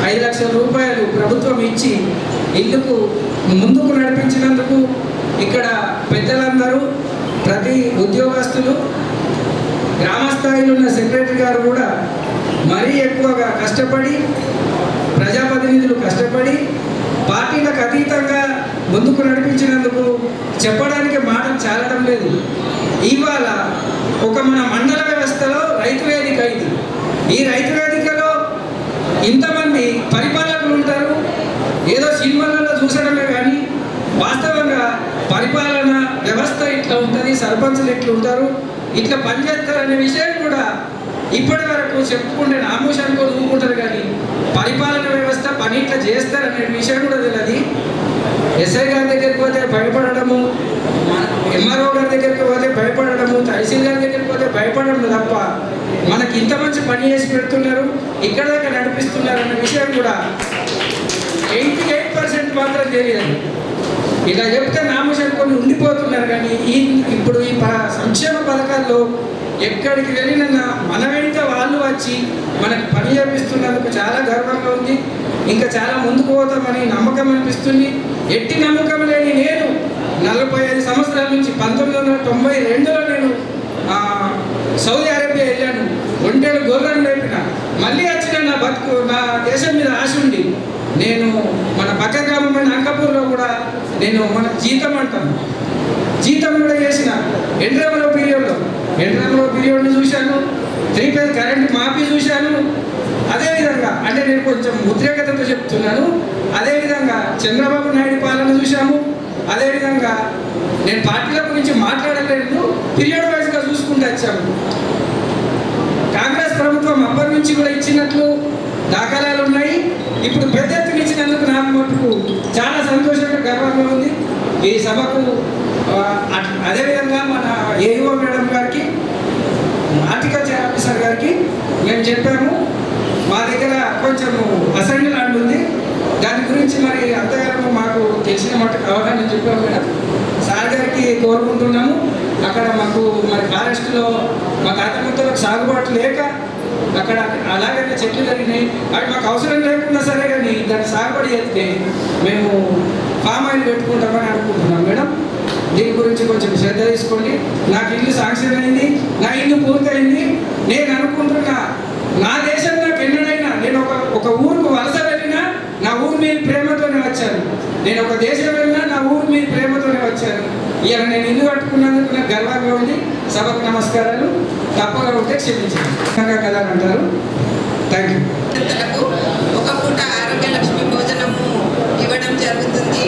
5 లక్షల రూపాయలు ప్రభుత్వం ఇచ్చి ఇల్లుకు ముందుకు నడిపించినందుకు ఇక్కడ పెద్దలందరూ, ప్రతి ఉద్యోగస్తులు, గ్రామ స్థాయిలో ఉన్న సెక్రటరీ గారు కూడా మరీ ఎక్కువగా కష్టపడి, ప్రజాప్రతినిధులు కష్టపడి పార్టీలకు అతీతంగా ముందుకు నడిపించినందుకు చెప్పడానికి మాటలు చాలడం లేదు. ఇవాళ ఒక మన మండల వ్యవస్థలో రైతు వేదిక ఇది. ఈ రైతు వేదికలో ఇంతమంది పరిపాలకులు ఉంటారు. ఏదో సినిమాలలో చూసడమే కానీ వాస్తవంగా పరిపాలన వ్యవస్థ ఇట్లా ఉంటుంది, సర్పంచులు ఇట్లా ఉంటారు, ఇట్లా పనిచేస్తారనే విషయం కూడా ఇప్పటి వరకు చెప్పుకుంటే నామోషానికి ఊరుకుంటారు. కానీ పరిపాలన వ్యవస్థ పని ఇట్లా చేస్తారనే విషయం కూడా తెలియదు. ఎస్ఐ గారి దగ్గరికి పోతే భయపడము, ఎంఆర్ఓ గారి దగ్గరికి పోతే భయపడము, తహసీల్ గారి దగ్గరికి పోతే భయపడడం తప్ప మనకి ఇంత మంచి పని చేసి పెడుతున్నారు, ఇక్కడ దాకా నడిపిస్తున్నారు అనే విషయం కూడా 88% మాత్రం తెలియదు. ఇలా చెప్తే నామోషాన్ని కొన్ని ఉండిపోతున్నారు. కానీ ఇప్పుడు ఈ సంక్షేమ పథకాల్లో ఎక్కడికి వెళ్ళినా మన వెంట వాళ్ళు వచ్చి మనకు పని చేపిస్తున్నందుకు చాలా గర్వంగా ఉంది. ఇంకా చాలా ముందుకు పోతామని నమ్మకం అనిపిస్తుంది. ఎట్టి నమ్మకం లేని నేను 45 సంవత్సరాల నుంచి 1992లో నేను సౌదీ అరేబియా వెళ్ళాను. 1 ఏళ్ళు గొర్రెను లేపిన, మళ్ళీ వచ్చిన నా దేశం మీద ఆశ ఉండి నేను మన పక్క గ్రామమైన అంకపూర్లో కూడా నేను మన జీతం అంటాను, జీతం కూడా చేసిన ఎండ్రమలో పీరియడ్ని చూశాను, 3 phase కరెంట్ మాఫీ చూశాను. అదేవిధంగా అంటే నేను కొంచెం ఉద్రేకతతో చెప్తున్నాను. అదేవిధంగా చంద్రబాబు నాయుడు పాలన చూశాము. అదేవిధంగా నేను పార్టీల గురించి మాట్లాడలేదు, పీరియడ్ వైజ్గా చూసుకుంటూ వచ్చాము. కాంగ్రెస్ ప్రభుత్వం అప్పటి నుంచి కూడా ఇచ్చినట్లు దాఖలాలు ఉన్నాయి. ఇప్పుడు పెద్ద ఎత్తున ఇచ్చినందుకు నాకు మటుకు చాలా సంతోషంగా గర్వంగా ఉంది. ఈ సభకు అదేవిధంగా మన ఏఓ మేడం గారికి, హార్టికల్చర్ ఆఫీసర్ గారికి మేము చెప్పాము, మా దగ్గర కొంచెం అసైన్డ్ ల్యాండ్ ఉంది, దాని గురించి మరి అంతగానో మాకు తెలిసిన మటుకు అవగాహన చెప్పాము మేడం. సార్ గారికి కోరుకుంటున్నాము, అక్కడ మాకు మరి ఫారెస్ట్లో మా తాత ముత్తలకు సాగుబాటు లేక అక్కడ అలాగనే చెట్లు జరిగినాయి. అవి మాకు అవసరం లేకున్నా సరే కానీ దాన్ని సాగుబడి చేస్తే మేము ఫామ్ ఆయిల్ పెట్టుకుంటామని అనుకుంటున్నాం మేడం. దీని గురించి కొంచెం శ్రద్ధ తీసుకోండి. నాకు ఇల్లు శాంక్షన్ అయింది, నా ఇల్లు పూర్తయింది. నేను అనుకుంటున్నా నా దేశం నాకు ఎన్నడైనా నేను ఒక ఊరుకు వలస వెళ్ళినా నా ఊరు మీద ప్రేమతోనే వచ్చాను, నేను ఒక దేశం వెళ్ళినా నా ఊరు మీద ప్రేమతోనే వచ్చాను. ఇవాళ నేను ఇల్లు కట్టుకున్నందుకు నాకు గర్వంగా ఉంది. సభకు నమస్కారాలు. తప్పగా ఉంటే క్షమించండి కదా అంటారు. Thank you. ఒక పూట ఆరోగ్య లక్ష్మి భోజనము ఇవ్వడం జరుగుతుంది.